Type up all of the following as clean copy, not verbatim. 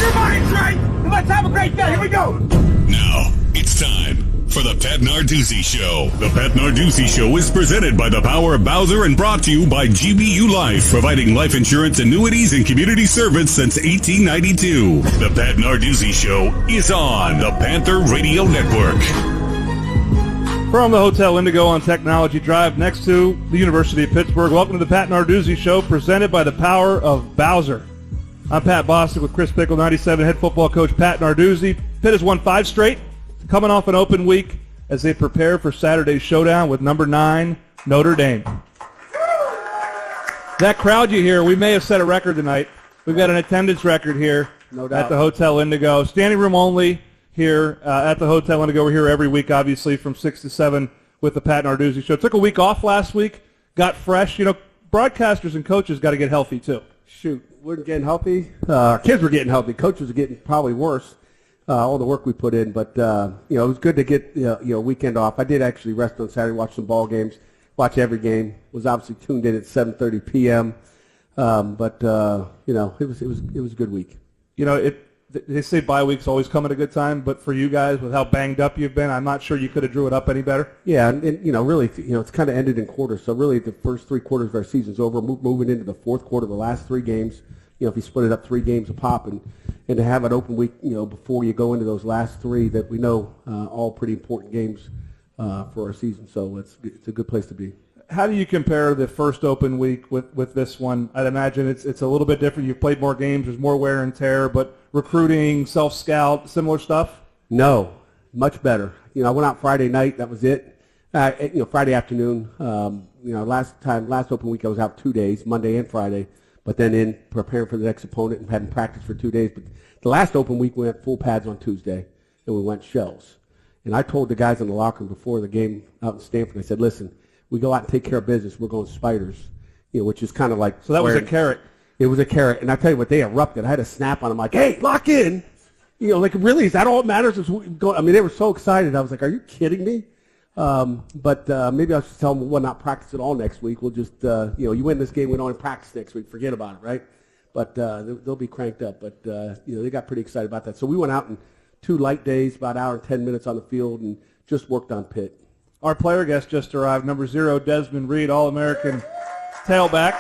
your mind's right, and let's have a great day. Here we go. Now, it's time for the Pat Narduzzi Show. The Pat Narduzzi Show is presented by the Power of Bowser and brought to you by GBU Life, providing life insurance, annuities, and community service since 1892. The Pat Narduzzi Show is on the Panther Radio Network. From the Hotel Indigo on Technology Drive next to the University of Pittsburgh, welcome to the Pat Narduzzi Show, presented by the Power of Bowser. I'm Pat Bostic with Chris Pickle, 97 head football coach Pat Narduzzi. Pitt has won 5 straight, coming off an open week as they prepare for Saturday's showdown with number 9, Notre Dame. That crowd you hear, we may have set a record tonight. We've got an attendance record here at the Hotel Indigo. Standing room only here at the Hotel Indigo. We're here every week, obviously, from 6 to 7 with the Pat Narduzzi Show. Took a week off last week, got fresh. You know, broadcasters and coaches got to get healthy, too. Shoot, we're getting healthy. Our kids were getting healthy. Coaches are getting probably worse, all the work we put in. But, it was good to get, weekend off. I did actually rest on Saturday, watch some ball games, watch every game. Was obviously tuned in at 7:30 p.m. It was a good week. You know, they say bye weeks always come at a good time, but for you guys, with how banged up you've been, I'm not sure you could have drew it up any better. Yeah, and really, it's kind of ended in quarters. So really, the first 3 quarters of our season's over. Moving into the fourth quarter, the last 3 games. If you split it up 3 games a pop, and to have an open week, before you go into those last 3 that we know all pretty important games for our season. So it's a good place to be. How do you compare the first open week with this one? I'd imagine it's a little bit different. You've played more games. There's more wear and tear, but recruiting, self-scout, similar stuff? No, much better. I went out Friday night. That was it. Friday afternoon. Last open week I was out 2 days, Monday and Friday, but then in preparing for the next opponent and having practice for 2 days. But the last open week we went full pads on Tuesday, and we went shells. And I told the guys in the locker room before the game out in Stanford, I said, listen, we go out and take care of business. We're going spiders, which is kind of like. So that was a carrot. It was a carrot, and I tell you what, they erupted. I had a snap on them, like, "Hey, lock in!" Really, is that all that matters? They were so excited. I was like, "Are you kidding me?" But maybe I should tell them we'll not practice at all next week. We'll just, you win this game, we don't practice next week. Forget about it, right? But they'll be cranked up. But they got pretty excited about that. So we went out in 2 light days, about an hour and 10 minutes on the field, and just worked on Pitt. Our player guest just arrived, number 0, Desmond Reed, All-American tailback.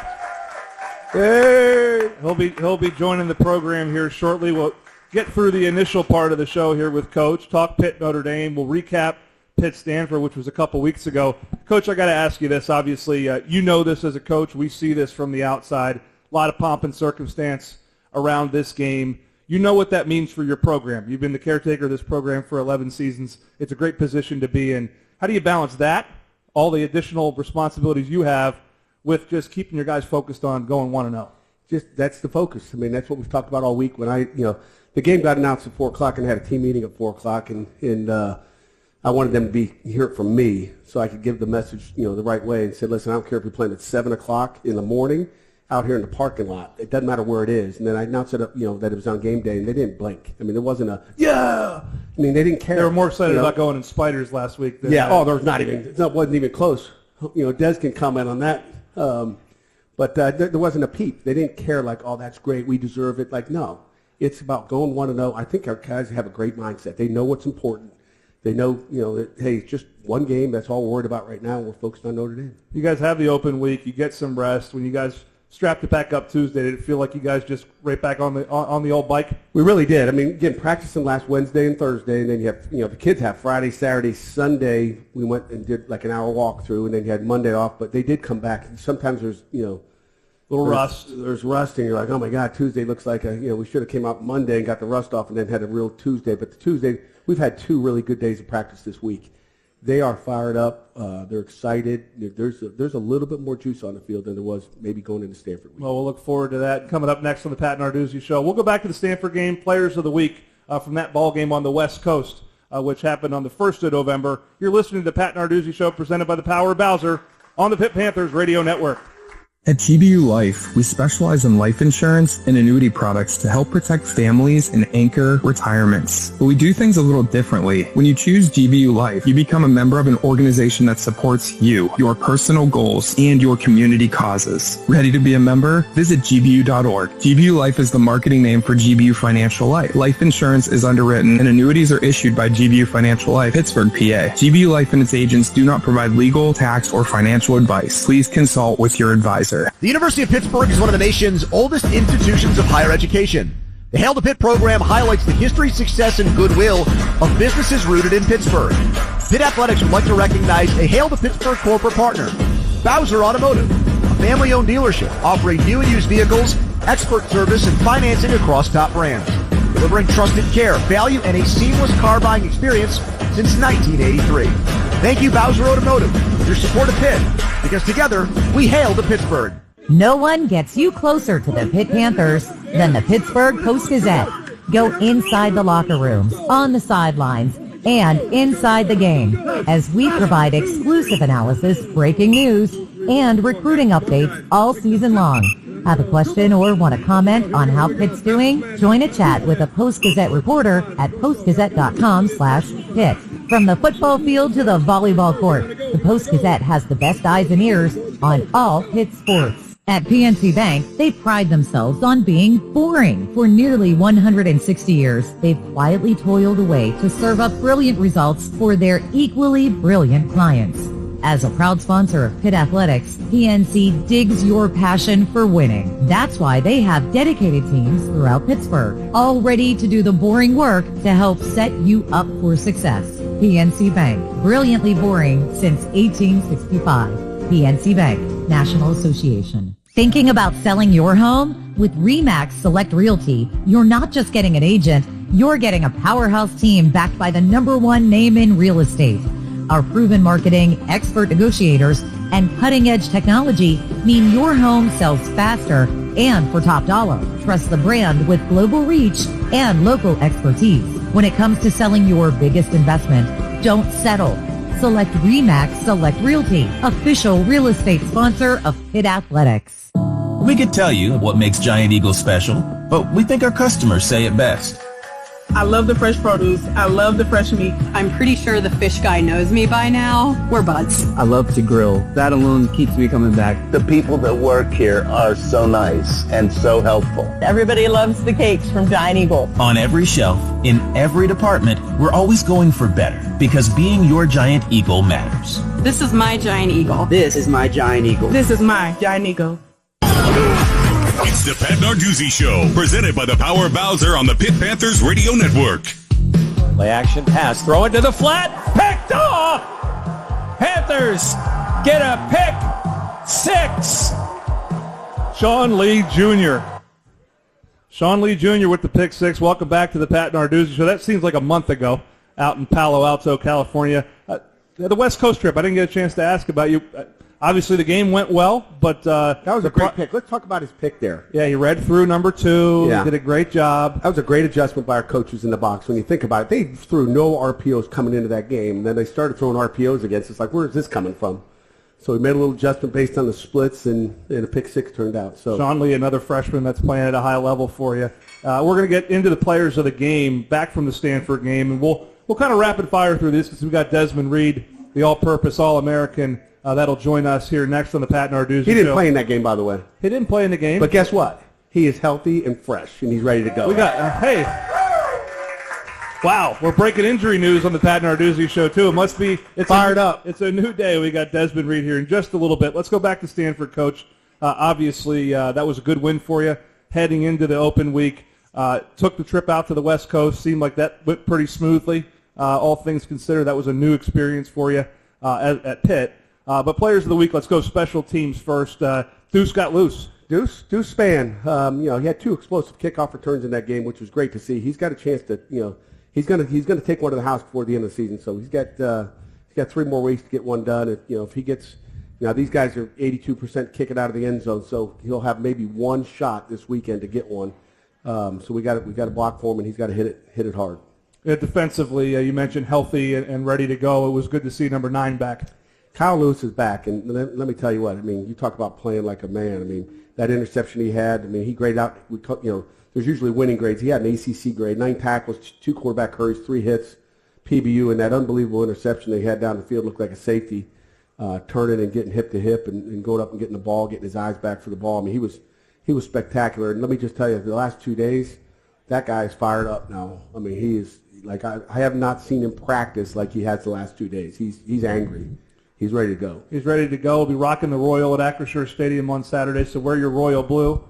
Hey! He'll be joining the program here shortly. We'll get through the initial part of the show here with Coach, talk Pitt Notre Dame. We'll recap Pitt Stanford, which was a couple weeks ago. Coach, I got to ask you this. Obviously, you know this as a coach. We see this from the outside. A lot of pomp and circumstance around this game. You know what that means for your program. You've been the caretaker of this program for 11 seasons. It's a great position to be in. How do you balance that, all the additional responsibilities you have, with just keeping your guys focused on going 1-0? That's the focus. That's what we've talked about all week. When the game got announced at 4 o'clock and I had a team meeting at 4 o'clock, and I wanted them to hear it from me so I could give the message, the right way, and said, listen, I don't care if you're playing at 7 o'clock in the morning out here in the parking lot. It doesn't matter where it is. And then I announced it, that it was on game day, and they didn't blink. There wasn't a, yeah! They didn't care. They were more excited about going in spiders last week. There wasn't even close. Des can comment on that. But there wasn't a peep. They didn't care like, oh, that's great, we deserve it. No. It's about going 1-0. I think our guys have a great mindset. They know what's important. They know, that, hey, it's just one game. That's all we're worried about right now. We're focused on Notre Dame. You guys have the open week. You get some rest. When you guys strapped it back up Tuesday, did it feel like you guys just right back on the old bike? We really did. Again, practicing last Wednesday and Thursday, and then you have, the kids have Friday, Saturday, Sunday. We went and did like an hour walkthrough, and then you had Monday off. But they did come back. Sometimes there's, little rust. There's rust, and you're like, oh my God, Tuesday looks like we should have came out Monday and got the rust off, and then had a real Tuesday. But the Tuesday, we've had 2 really good days of practice this week. They are fired up. They're excited. There's a little bit more juice on the field than there was maybe going into Stanford week. Well, we'll look forward to that. Coming up next on the Pat Narduzzi Show, we'll go back to the Stanford game, Players of the Week from that ball game on the West Coast, which happened on the 1st of November. You're listening to the Pat Narduzzi Show presented by the Power of Bowser on the Pitt Panthers Radio Network. At GBU Life, we specialize in life insurance and annuity products to help protect families and anchor retirements. But we do things a little differently. When you choose GBU Life, you become a member of an organization that supports you, your personal goals, and your community causes. Ready to be a member? Visit gbu.org. GBU Life is the marketing name for GBU Financial Life. Life insurance is underwritten and annuities are issued by GBU Financial Life, Pittsburgh, PA. GBU Life and its agents do not provide legal, tax, or financial advice. Please consult with your advisor. The University of Pittsburgh is one of the nation's oldest institutions of higher education. The Hail to Pitt program highlights the history, success, and goodwill of businesses rooted in Pittsburgh. Pitt Athletics would like to recognize a Hail to Pittsburgh corporate partner, Bowser Automotive, a family-owned dealership offering new and used vehicles, expert service, and financing across top brands, delivering trusted care, value, and a seamless car buying experience since 1983. Thank you, Bowser Automotive, for your support of Pitt, because together, we hail to Pittsburgh. No one gets you closer to the Pitt Panthers than the Pittsburgh Post-Gazette. Go inside the locker rooms, on the sidelines, and inside the game as we provide exclusive analysis, breaking news, and recruiting updates all season long. Have a question or want to comment on how Pitt's doing? Join a chat with a Post-Gazette reporter at postgazette.com/Pitt. From the football field to the volleyball court, the Post-Gazette has the best eyes and ears on all Pitt sports. At PNC Bank, they pride themselves on being boring. For nearly 160 years, they've quietly toiled away to serve up brilliant results for their equally brilliant clients. As a proud sponsor of Pitt Athletics, PNC digs your passion for winning. That's why they have dedicated teams throughout Pittsburgh, all ready to do the boring work to help set you up for success. PNC Bank, brilliantly boring since 1865. PNC Bank, National Association. Thinking about selling your home? With RE/MAX Select Realty, you're not just getting an agent, you're getting a powerhouse team backed by the #1 name in real estate. Our proven marketing, expert negotiators, and cutting-edge technology mean your home sells faster and for top dollar. Trust the brand with global reach and local expertise. When it comes to selling your biggest investment, don't settle. Select RE/MAX Select Realty, official real estate sponsor of Pitt Athletics. We could tell you what makes Giant Eagle special, but we think our customers say it best. I love the fresh produce. I love the fresh meat. I'm pretty sure the fish guy knows me by now. We're buds. I love to grill. That alone keeps me coming back. The people that work here are so nice and so helpful. Everybody loves the cakes from Giant Eagle. On every shelf, in every department, we're always going for better because being your Giant Eagle matters. This is my Giant Eagle. This is my Giant Eagle. This is my Giant Eagle. It's the Pat Narduzzi Show, presented by the Power Bowser on the Pitt Panthers Radio Network. Play action pass, throw it to the flat, picked off! Panthers get a pick 6. Sean Lee Jr. Sean Lee Jr. with the pick 6. Welcome back to the Pat Narduzzi Show. That seems like a month ago out in Palo Alto, California. The West Coast trip, I didn't get a chance to ask about you. Obviously, the game went well, but that was a great pick. Let's talk about his pick there. Yeah, he read through number 2. Yeah. He did a great job. That was a great adjustment by our coaches in the box. When you think about it, they threw no RPOs coming into that game. And then they started throwing RPOs against us. Like, where is this coming from? So we made a little adjustment based on the splits, and a pick 6 turned out. So Sean Lee, another freshman that's playing at a high level for you. We're going to get into the players of the game back from the Stanford game, and we'll kind of rapid fire through this because we've got Desmond Reed, the all-purpose All-American. That'll join us here next on the Pat Narduzzi Show. He didn't play in that game, by the way. He didn't play in the game. But guess what? He is healthy and fresh, and he's ready to go. We got, hey. Wow, we're breaking injury news on the Pat Narduzzi Show, too. It must be. It's fired up. It's a new day. We got Desmond Reed here in just a little bit. Let's go back to Stanford, Coach. Obviously, that was a good win for you heading into the open week. Took the trip out to the West Coast. Seemed like that went pretty smoothly. All things considered, that was a new experience for you at Pitt. But players of the week, let's go special teams first. Deuce got loose. Deuce Spann, he had 2 explosive kickoff returns in that game, which was great to see. He's got a chance to, he's going to take one to the house before the end of the season. So he's got 3 more weeks to get one done. If he gets, these guys are 82% kicking out of the end zone, so he'll have maybe one shot this weekend to get one. So we got to block for him, and he's got to hit it hard. Yeah, defensively, you mentioned healthy and ready to go. It was good to see number 9 back. Kyle Lewis is back, and let me tell you what. I mean, you talk about playing like a man. I mean, that interception he had. I mean, he graded out. There's usually winning grades. He had an ACC grade: 9 tackles, 2 quarterback hurries, 3 hits, PBU, and that unbelievable interception they had down the field looked like a safety, turning and getting hip to hip and going up and getting the ball, getting his eyes back for the ball. I mean, he was spectacular. And let me just tell you, the last 2 days, that guy is fired up now. I mean, he is like I have not seen him practice like he has the last 2 days. He's angry. He's ready to go. He's ready to go. We'll be rocking the Royal at Acrisure Stadium on Saturday, so wear your Royal blue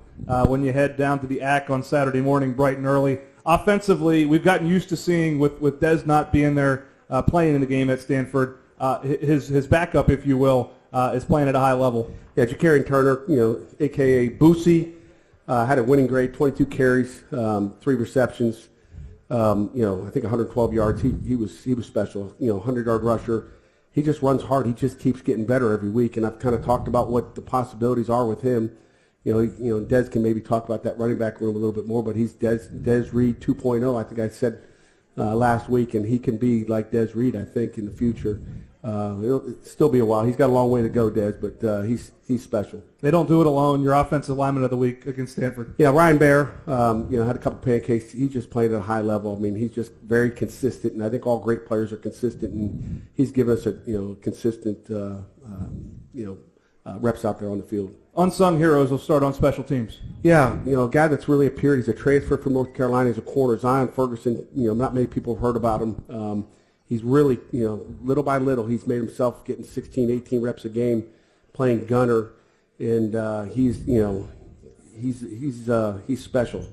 when you head down to the AC on Saturday morning, bright and early. Offensively, we've gotten used to seeing, with Des not being there playing in the game at Stanford, his backup, if you will, is playing at a high level. Yeah, Ja'Carrion Turner, a.k.a. Boosie, had a winning grade, 22 carries, 3 receptions, I think 112 yards. He was special, 100-yard rusher. He just runs hard. He just keeps getting better every week, and I've kind of talked about what the possibilities are with him. Des can maybe talk about that running back room a little bit more, but he's Des Reed 2.0. I think I said last week, and he can be like Des Reed, I think, in the future. It'll still be a while. He's got a long way to go, Des, but he's special. They don't do it alone. Your offensive lineman of the week against Stanford. Yeah, Ryan Baer, had a couple pancakes. He's just playing at a high level. I mean, he's just very consistent, and I think all great players are consistent, and he's given us a consistent reps out there on the field. Unsung heroes will start on special teams. Yeah, a guy that's really appeared. He's a transfer from North Carolina. He's a corner. Zion Ferguson, not many people have heard about him. He's really, little by little, he's made himself getting 16, 18 reps a game playing gunner, and he's special.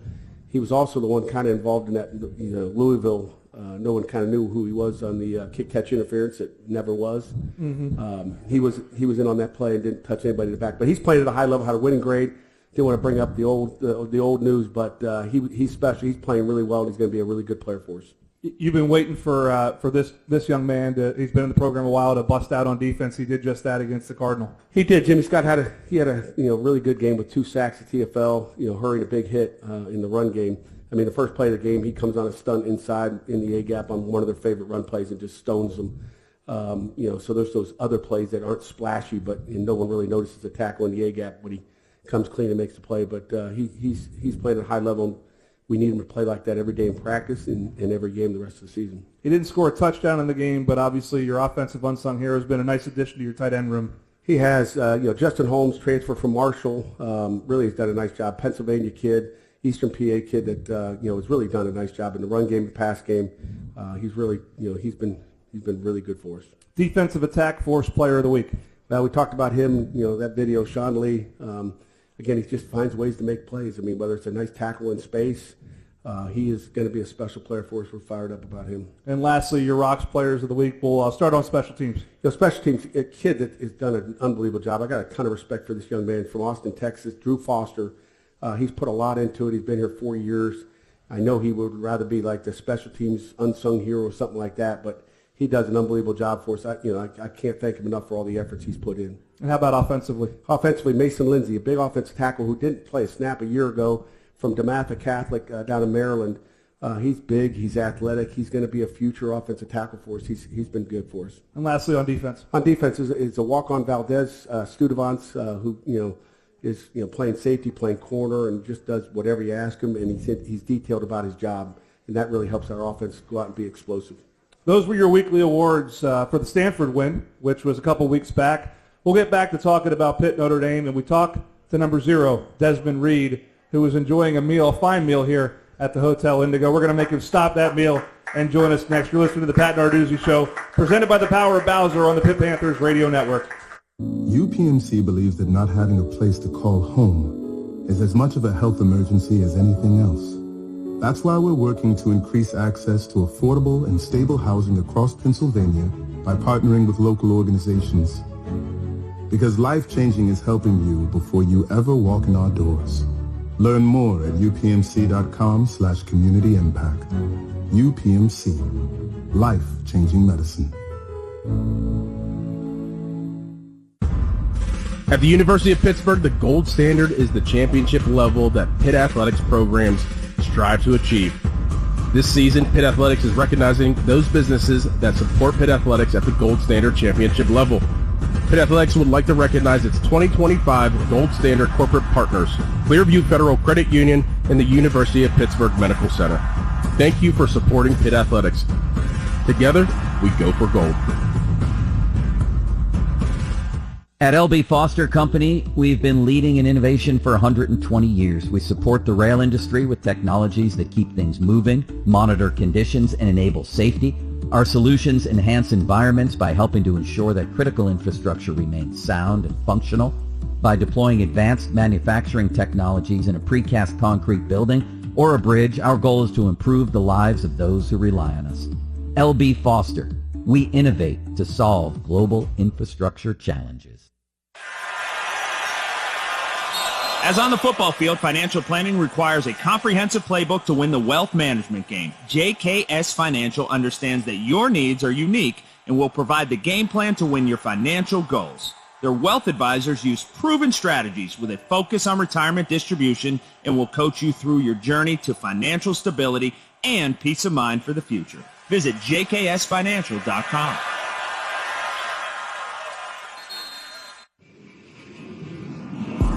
He was also the one kind of involved in that, Louisville. No one kind of knew who he was on the kick-catch interference. It never was. Mm-hmm. He was in on that play and didn't touch anybody in the back. But he's playing at a high level, had a winning grade. Didn't want to bring up the old news, but he's special. He's playing really well, and he's going to be a really good player for us. You've been waiting for this young man. He's been in the program a while to bust out on defense. He did just that against the Cardinal. He did. Jimmy Scott had a really good game with 2 sacks at TFL. Hurrying a big hit in the run game. I mean, the first play of the game, he comes on a stunt inside in the A-gap on one of their favorite run plays and just stones them. So there's those other plays that aren't splashy, but no one really notices the tackle in the A-gap when he comes clean and makes the play. But he's playing at a high level. We need him to play like that every day in practice and every game the rest of the season. He didn't score a touchdown in the game, but obviously your offensive unsung hero has been a nice addition to your tight end room. He has. Justin Holmes, transfer from Marshall, really has done a nice job. Pennsylvania kid. Eastern PA kid that has really done a nice job in the run game, the pass game. He's really, he's been really good for us. Defensive attack force player of the week. Well, we talked about him. That video, Sean Lee. Again, he just finds ways to make plays. I mean, whether it's a nice tackle in space, he is going to be a special player for us. We're fired up about him. And lastly, your Rocks players of the week. We'll start on special teams. Special teams, a kid that has done an unbelievable job. I got a ton of respect for this young man from Austin, Texas, Drew Foster. He's put a lot into it. He's been here 4 years. I know he would rather be like the special teams unsung hero or something like that, but he does an unbelievable job for us. I can't thank him enough for all the efforts he's put in. And how about offensively? Offensively, Mason Lindsay, a big offensive tackle who didn't play a snap a year ago from DeMatha Catholic down in Maryland. He's big. He's athletic. He's going to be a future offensive tackle for us. He's been good for us. And lastly, on defense? On defense is a walk-on Valdez Studevants who, is playing safety, playing corner, and just does whatever you ask him, and he's detailed about his job, and that really helps our offense go out and be explosive. Those were your weekly awards for the Stanford win, which was a couple weeks back. We'll get back to talking about Pitt Notre Dame, and we talk to number 0, Desmond Reed, who was enjoying a fine meal here at the Hotel Indigo. We're going to make him stop that meal and join us next. You're listening to the Pat Narduzzi Show, presented by the Power of Bowser on the Pitt Panthers Radio Network. UPMC believes that not having a place to call home is as much of a health emergency as anything else. That's why we're working to increase access to affordable and stable housing across Pennsylvania by partnering with local organizations. Because life-changing is helping you before you ever walk in our doors. Learn more at upmc.com/community impact. UPMC, life-changing medicine. At the University of Pittsburgh, the gold standard is the championship level that Pitt Athletics programs strive to achieve. This season, Pitt Athletics is recognizing those businesses that support Pitt Athletics at the gold standard championship level. Pitt Athletics would like to recognize its 2025 Gold Standard corporate partners, Clearview Federal Credit Union and the University of Pittsburgh Medical Center. Thank you for supporting Pitt Athletics. Together, we go for gold. At L.B. Foster Company, we've been leading in innovation for 120 years. We support the rail industry with technologies that keep things moving, monitor conditions, and enable safety. Our solutions enhance environments by helping to ensure that critical infrastructure remains sound and functional. By deploying advanced manufacturing technologies in a precast concrete building or a bridge, our goal is to improve the lives of those who rely on us. L.B. Foster, we innovate to solve global infrastructure challenges. As on the football field, financial planning requires a comprehensive playbook to win the wealth management game. JKS Financial understands that your needs are unique and will provide the game plan to win your financial goals. Their wealth advisors use proven strategies with a focus on retirement distribution and will coach you through your journey to financial stability and peace of mind for the future. Visit jksfinancial.com.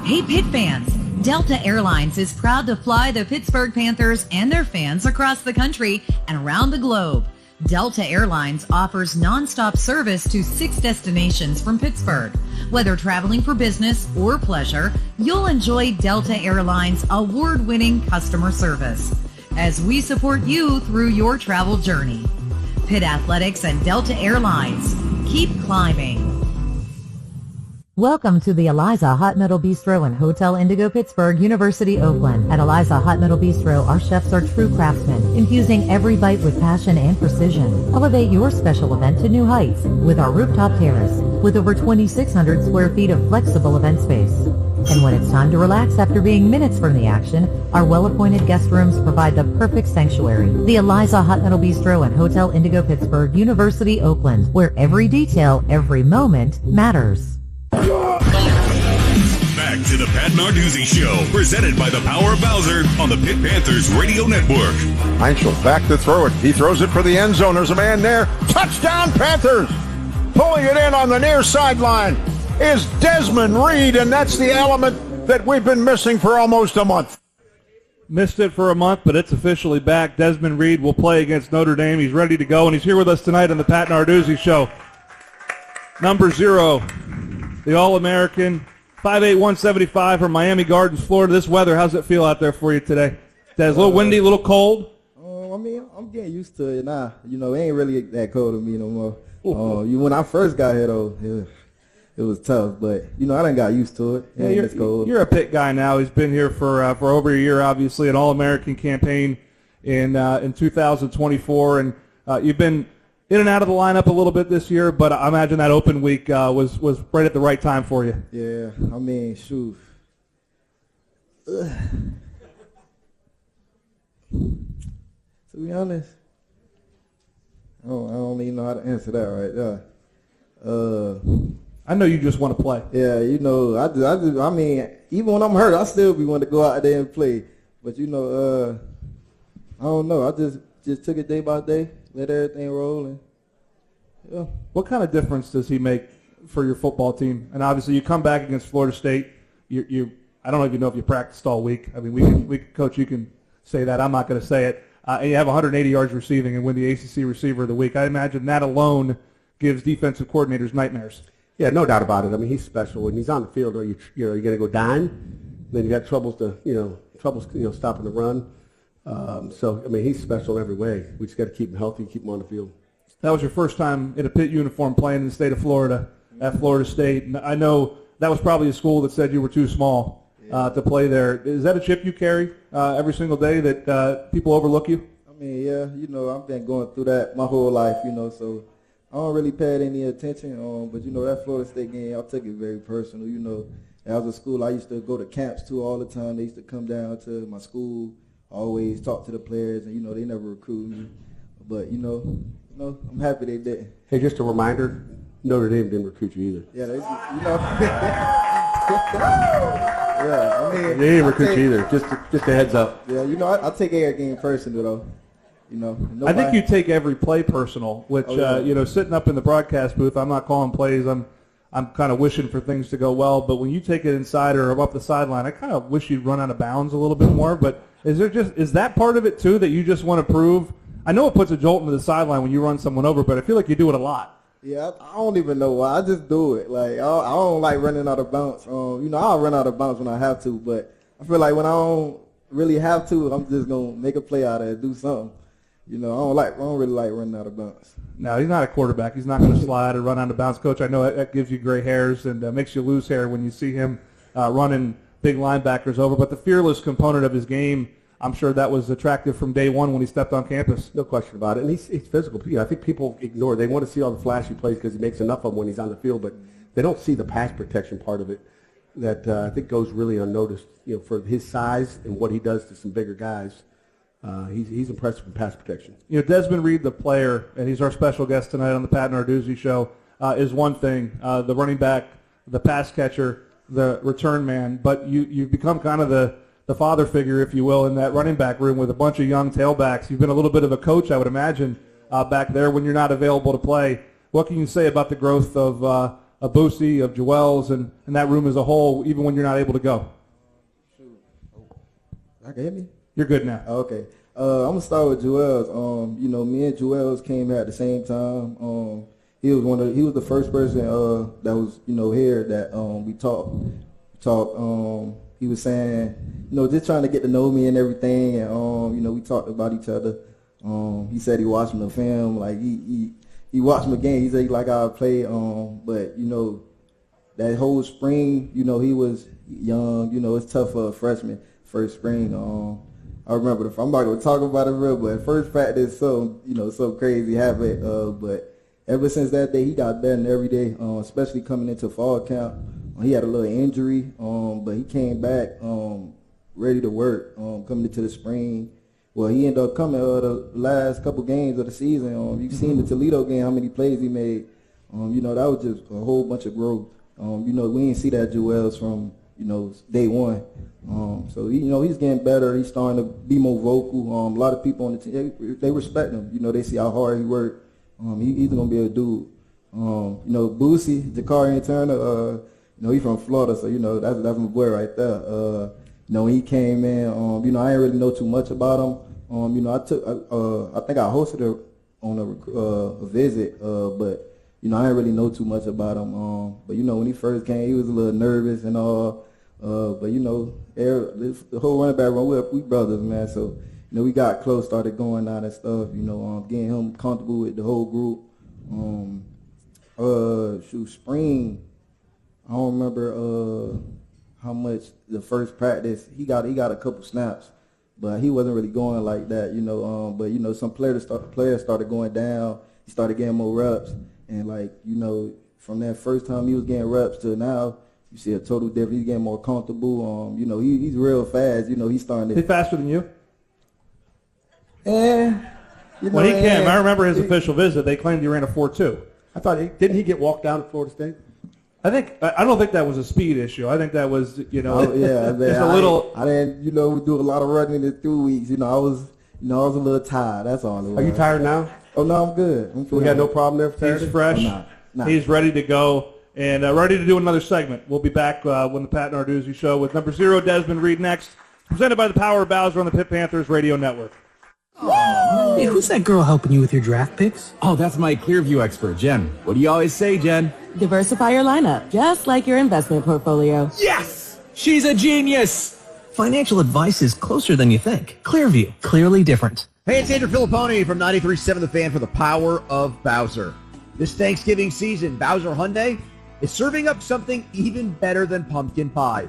Hey, Pitt fans! Delta Airlines is proud to fly the Pittsburgh Panthers and their fans across the country and around the globe. Delta Airlines offers nonstop service to 6 destinations from Pittsburgh. Whether traveling for business or pleasure, you'll enjoy Delta Airlines' award-winning customer service as we support you through your travel journey. Pitt Athletics and Delta Airlines. Keep climbing. Welcome to the Eliza Hot Metal Bistro and Hotel Indigo Pittsburgh, University, Oakland. At Eliza Hot Metal Bistro, our chefs are true craftsmen, infusing every bite with passion and precision. Elevate your special event to new heights with our rooftop terrace, with over 2,600 square feet of flexible event space. And when it's time to relax after being minutes from the action, our well-appointed guest rooms provide the perfect sanctuary. The Eliza Hot Metal Bistro and Hotel Indigo Pittsburgh, University, Oakland, where every detail, every moment matters. Back to the Pat Narduzzi Show, presented by the Power of Bowser on the Pitt Panthers Radio Network. Heinzel back to throw it. He throws it for the end zone. There's a man there. Touchdown, Panthers! Pulling it in on the near sideline is Desmond Reed, and that's the element that we've been missing for almost a month. Missed it for a month, but it's officially back. Desmond Reed will play against Notre Dame. He's ready to go, and he's here with us tonight on the Pat Narduzzi Show. Number 0, the All-American, 5'8", 175 from Miami Gardens, Florida. This weather, how's it feel out there for you today? Des, a little windy, a little cold? I mean, I'm getting used to it now. You know, it ain't really that cold to me no more. When I first got here, though, it was tough. But, you know, I done got used to it. Yeah, you're a Pitt guy now. He's been here for over a year, obviously, an All-American campaign in 2024. And you've been in and out of the lineup a little bit this year, but I imagine that open week was right at the right time for you. Yeah, I mean, shoot. To be honest, I don't even know how to answer that right there. I know you just want to play. Yeah, you know, I mean, even when I'm hurt, I still be wanting to go out there and play. But, you know, I don't know. I just took it day by day. Let everything roll. And, yeah. What kind of difference does he make for your football team? And obviously, you come back against Florida State. I don't even know if you practiced all week. I mean, Coach, you can say that. I'm not going to say it. And you have 180 yards receiving and win the ACC Receiver of the Week. I imagine that alone gives defensive coordinators nightmares. Yeah, no doubt about it. I mean, he's special. When he's on the field, you're going to go dime. Then you got troubles stopping the run. So, I mean, he's special in every way. We just got to keep him healthy, keep him on the field. That was your first time in a Pitt uniform playing in the state of Florida at Florida State. And I know that was probably a school that said you were too small to play there. Is that a chip you carry every single day that people overlook you? I mean, yeah, you know, I've been going through that my whole life, you know, so I don't really pay it any attention. But, you know, that Florida State game, I took it very personal. You know, that was a school I used to go to camps to all the time. They used to come down to my school, always talk to the players, and, you know, they never recruit me. But, you know, I'm happy they didn't. Hey, just a reminder, Notre Dame didn't recruit you either. Yeah, you know. Yeah, I mean. They didn't recruit you either, just a heads up. Yeah, you know, I take every game personal, though. You know, I think you take every play personal, which, you know, sitting up in the broadcast booth, I'm not calling plays. I'm kind of wishing for things to go well, but when you take it inside or up the sideline, I kind of wish you'd run out of bounds a little bit more. But is that part of it too, that you just want to prove? I know it puts a jolt into the sideline when you run someone over, but I feel like you do it a lot. Yeah, I don't even know why. I just do it. Like I don't like running out of bounds. I'll run out of bounds when I have to, but I feel like when I don't really have to, I'm just gonna make a play out of it, do something. I don't really like running out of bounds. No, he's not a quarterback. He's not going to slide or run out of bounds. Coach, I know that gives you gray hairs and makes you lose hair when you see him running big linebackers over. But the fearless component of his game, I'm sure that was attractive from day one when he stepped on campus. No question about it. And he's physical. I think people ignore it. They want to see all the flashy plays because he makes enough of them when he's on the field, but they don't see the pass protection part of it that I think goes really unnoticed. For his size and what he does to some bigger guys. He's impressive in pass protection. Desmond Reed, the player, and he's our special guest tonight on the Pat Narduzzi Show, is one thing. The running back, the pass catcher, the return man. But you've become kind of the father figure, if you will, in that running back room with a bunch of young tailbacks. You've been a little bit of a coach, I would imagine, back there when you're not available to play. What can you say about the growth of Boosie, of Joel's, and that room as a whole, even when you're not able to go? I can hear me? You're good now. Okay. I'm going to start with Joel's. Me and Joel's came here at the same time. He was the first person that was, here that we talked. He was saying, just trying to get to know me and everything. And, we talked about each other. He said he watched the film. Like, he watched my game. He said he liked how I played. But, that whole spring, he was young. It's tough for a freshman, first spring. I remember I'm not gonna talk about it real, but first practice, so crazy happened. But ever since that day, he got better every day. Especially coming into fall camp, he had a little injury, but he came back ready to work. Coming into the spring, well, he ended up coming the last couple games of the season. You've seen the Toledo game, how many plays he made. That was just a whole bunch of growth. We didn't see that Joel's from day one. So he's getting better. He's starting to be more vocal. A lot of people on the team, they respect him. They see how hard he worked. He's gonna be a dude. Boosie, Jakarian Turner. He's from Florida, so that's my boy right there. When he came in, I didn't really know too much about him. I think I hosted her on a visit, but I didn't really know too much about him. But when he first came, he was a little nervous and all. But the whole running back room, we brothers, man. So we got close, started going out and stuff. Getting him comfortable with the whole group. Spring, I don't remember how much the first practice. He got a couple snaps, but he wasn't really going like that. But some players started going down. He started getting more reps, and from that first time he was getting reps to now. You see a total difference. He's getting more comfortable. He's real fast. He's starting to. He's faster than you? When he came, I remember his official visit. They claimed he ran a 4.2. I thought didn't he get walked down at Florida State? I don't think that was a speed issue. I think that was it's a little. I didn't do a lot of running in 2 weeks. I was a little tired. That's all. Are you tired now? Oh no, I'm good. We got no problem there for Saturday? He's fresh. Nah. He's ready to go. And ready to do another segment. We'll be back when the Pat Narduzzi Show with number 0, Desmond Reed, next. Presented by the Power of Bowser on the Pitt Panthers Radio Network. Hey, who's that girl helping you with your draft picks? Oh, that's my Clearview expert, Jen. What do you always say, Jen? Diversify your lineup, just like your investment portfolio. Yes! She's a genius! Financial advice is closer than you think. Clearview, clearly different. Hey, it's Andrew Filipponi from 93.7 The Fan for the Power of Bowser. This Thanksgiving season, Bowser Hyundai is serving up something even better than pumpkin pie.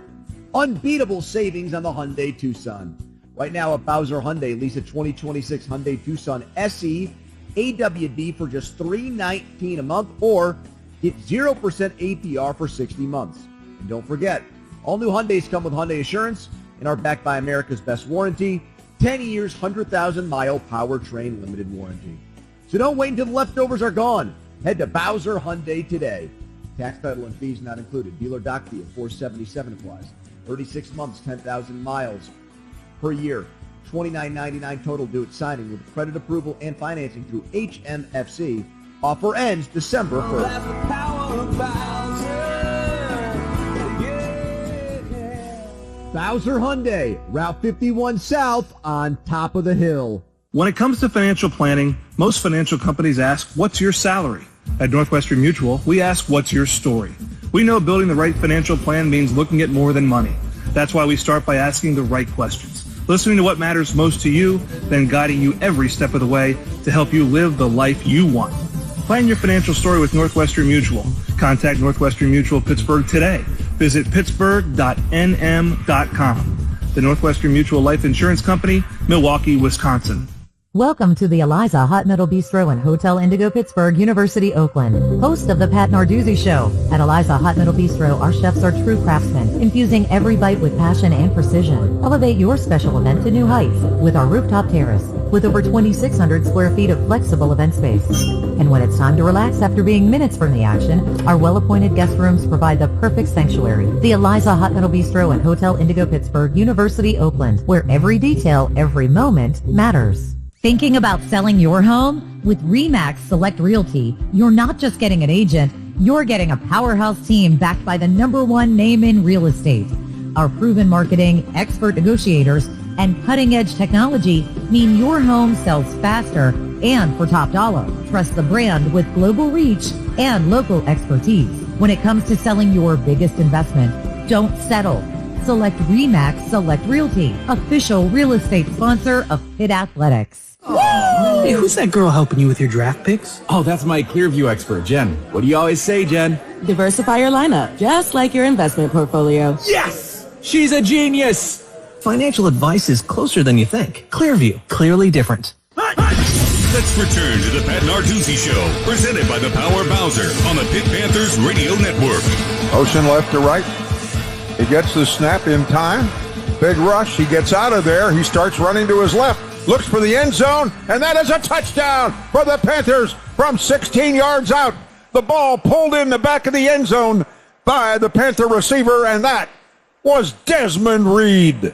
Unbeatable savings on the Hyundai Tucson. Right now at Bowser Hyundai, lease a 2026 Hyundai Tucson SE AWD for just $319 a month or get 0% APR for 60 months. And don't forget, all new Hyundais come with Hyundai Assurance and are backed by America's best warranty, 10 years, 100,000-mile powertrain limited warranty. So don't wait until the leftovers are gone. Head to Bowser Hyundai today. Tax, title, and fees not included. Dealer doc fee of $477 applies. 36 months, 10,000 miles per year. $29.99 total due at signing with credit approval and financing through HMFC. Offer ends December 1st. Bowser Hyundai, Route 51 South on top of the hill. When it comes to financial planning, most financial companies ask, what's your salary? At Northwestern Mutual, we ask, what's your story? We know building the right financial plan means looking at more than money. That's why we start by asking the right questions, listening to what matters most to you, then guiding you every step of the way to help you live the life you want. Plan your financial story with Northwestern Mutual. Contact Northwestern Mutual Pittsburgh today. Visit pittsburgh.nm.com. The Northwestern Mutual Life Insurance Company, Milwaukee, Wisconsin. Welcome to the Eliza Hot Metal Bistro and Hotel Indigo Pittsburgh, University, Oakland. Host of the Pat Narduzzi Show. At Eliza Hot Metal Bistro, our chefs are true craftsmen, infusing every bite with passion and precision. Elevate your special event to new heights with our rooftop terrace, with over 2,600 square feet of flexible event space. And when it's time to relax after being minutes from the action, our well-appointed guest rooms provide the perfect sanctuary. The Eliza Hot Metal Bistro and Hotel Indigo Pittsburgh, University, Oakland, where every detail, every moment matters. Thinking about selling your home? With RE/MAX Select Realty, you're not just getting an agent, you're getting a powerhouse team backed by the #1 name in real estate. Our proven marketing, expert negotiators, and cutting-edge technology mean your home sells faster and for top dollar. Trust the brand with global reach and local expertise. When it comes to selling your biggest investment, don't settle. Select RE/MAX Select Realty, official real estate sponsor of Pitt Athletics. Hey, who's that girl helping you with your draft picks? Oh, that's my Clearview expert, Jen. What do you always say, Jen? Diversify your lineup, just like your investment portfolio. Yes! She's a genius! Financial advice is closer than you think. Clearview, clearly different. Let's return to the Pat Narduzzi Show, presented by the Power Bowser on the Pitt Panthers Radio Network. Motion left to right. He gets the snap in time. Big rush. He gets out of there. He starts running to his left. Looks for the end zone, and that is a touchdown for the Panthers from 16 yards out. The ball pulled in the back of the end zone by the Panther receiver, and that was Desmond Reed.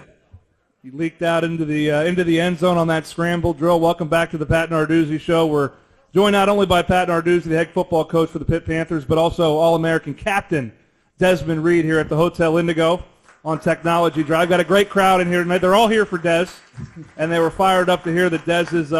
He leaked out into the end zone on that scramble drill. Welcome back to the Pat Narduzzi Show. We're joined not only by Pat Narduzzi, the head football coach for the Pitt Panthers, but also All-American captain Desmond Reed here at the Hotel Indigo on Technology Drive. Got a great crowd in here tonight. They're all here for Des, and they were fired up to hear that Des is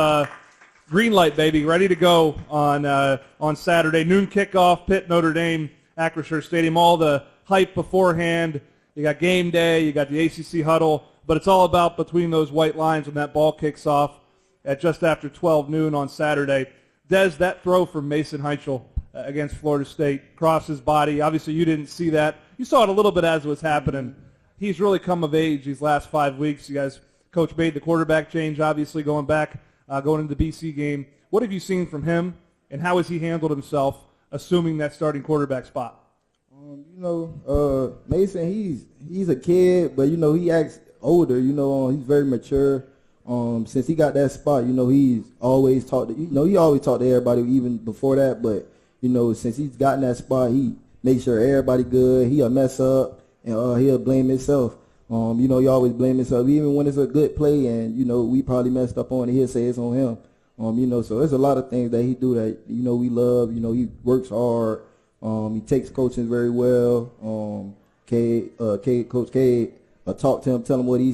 green light, baby, ready to go on Saturday. Noon kickoff, Pitt, Notre Dame, Acrisure Stadium. All the hype beforehand. You got game day. You got the ACC huddle. But it's all about between those white lines when that ball kicks off at just after 12 noon on Saturday. Des, that throw from Mason Heichel against Florida State, across his body. Obviously, you didn't see that. You saw it a little bit as it was happening. He's really come of age these last 5 weeks. You guys, Coach made the quarterback change, obviously, going into the BC game. What have you seen from him, and how has he handled himself, assuming that starting quarterback spot? Mason, he's a kid, but, he acts older. He's very mature. Since he got that spot, he's always talked to, he always talked to everybody even before that, but, since he's gotten that spot, he makes sure everybody good. He'll mess up, and he'll blame himself. He always blame himself, even when it's a good play, and, we probably messed up on it, he'll say it's on him. So there's a lot of things that he do that, we love. He works hard. He takes coaching very well. Coach K, talk to him, tell him what he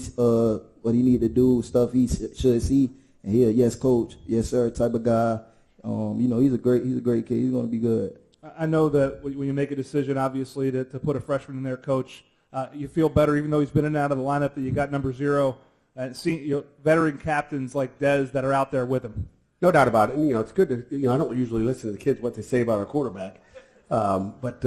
need to do, stuff he should see, and he'll, yes, coach, yes, sir, type of guy. He's a great kid. He's going to be good. I know that when you make a decision, obviously, to put a freshman in there, Coach, you feel better, even though he's been in and out of the lineup, that you got number 0, and seeing veteran captains like Des that are out there with him. No doubt about it. And, it's good to, I don't usually listen to the kids what they say about our quarterback, but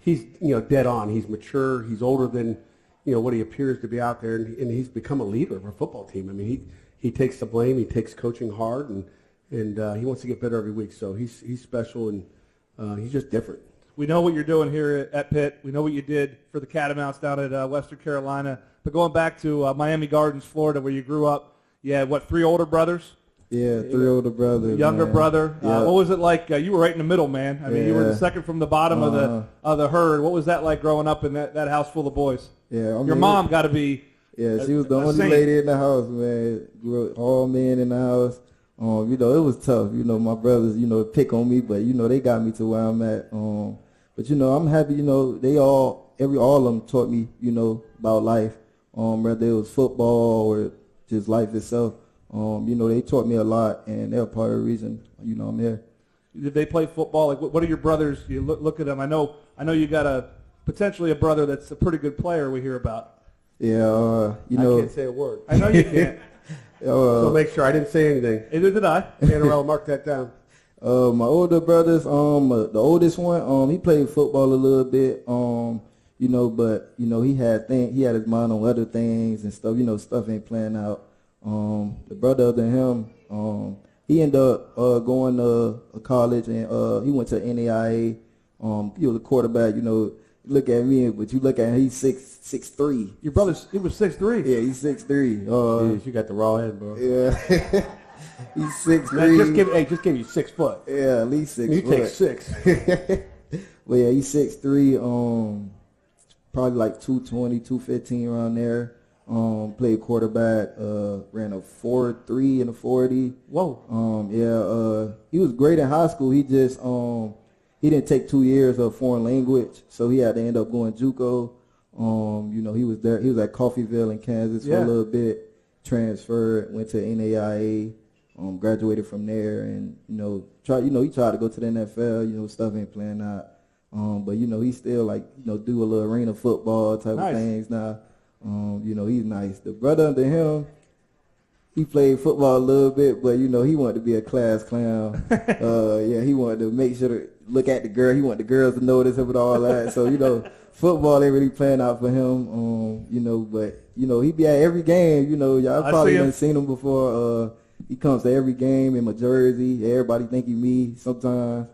he's, dead on. He's mature. He's older than, what he appears to be out there, and he's become a leader of our football team. I mean, he takes the blame. He takes coaching hard, and he wants to get better every week. So he's special, and he's just different. We know what you're doing here at Pitt. We know what you did for the Catamounts down at Western Carolina. But going back to Miami Gardens, Florida, where you grew up, you had, 3 older brothers? Yeah, 3 older brothers. Younger man. brother. Yeah. What was it like? You were right in the middle, man. I mean, you were the second from the bottom of the herd. What was that like growing up in that house full of boys? Yeah, your mom got to be. Yeah, she was the only lady in the house, man. Grew up, all men in the house. It was tough. My brothers, pick on me, but they got me to where I'm at. But I'm happy. They all of them taught me, about life. whether it was football or just life itself. They taught me a lot, and they're part of the reason, I'm here. Did they play football? Like, what are your brothers? You look at them. I know you got potentially a brother that's a pretty good player we hear about. Yeah, I can't say a word. I know you can't. So make sure I didn't say anything. Neither did I. Annarelle, mark that down. My older brothers, the oldest one, he played football a little bit, but he had his mind on other things and stuff. Stuff ain't playing out. The brother other than him, he ended up going to college, and he went to NAIA. He was a quarterback. Look at me, but you look at him, he's 6'3". Your brother's, he was 6'3". Yeah, he's 6'3". Jeez, you got the raw head, bro. Yeah. He's 6'3". Just give you 6 foot. Yeah, at least 6 you foot. You take 6. But yeah, he's 6'3", probably like 220, 215 around there. Played quarterback, ran a 4.3 and a 40. Whoa. He was great in high school. He just he didn't take 2 years of foreign language, so he had to end up going JUCO. He was there. He was at Coffeyville in Kansas for a little bit. Transferred, went to NAIA, graduated from there, and he tried to go to the NFL. Stuff ain't playing out. But he still do a little arena football type of things now. He's nice. The brother under him, he played football a little bit, but he wanted to be a class clown. He wanted to make sure to look at the girl. He wanted the girls to notice him and all that. So football ain't really playing out for him. But he be at every game. Y'all probably done seen him before. He comes to every game in my jersey. Everybody think he me sometimes.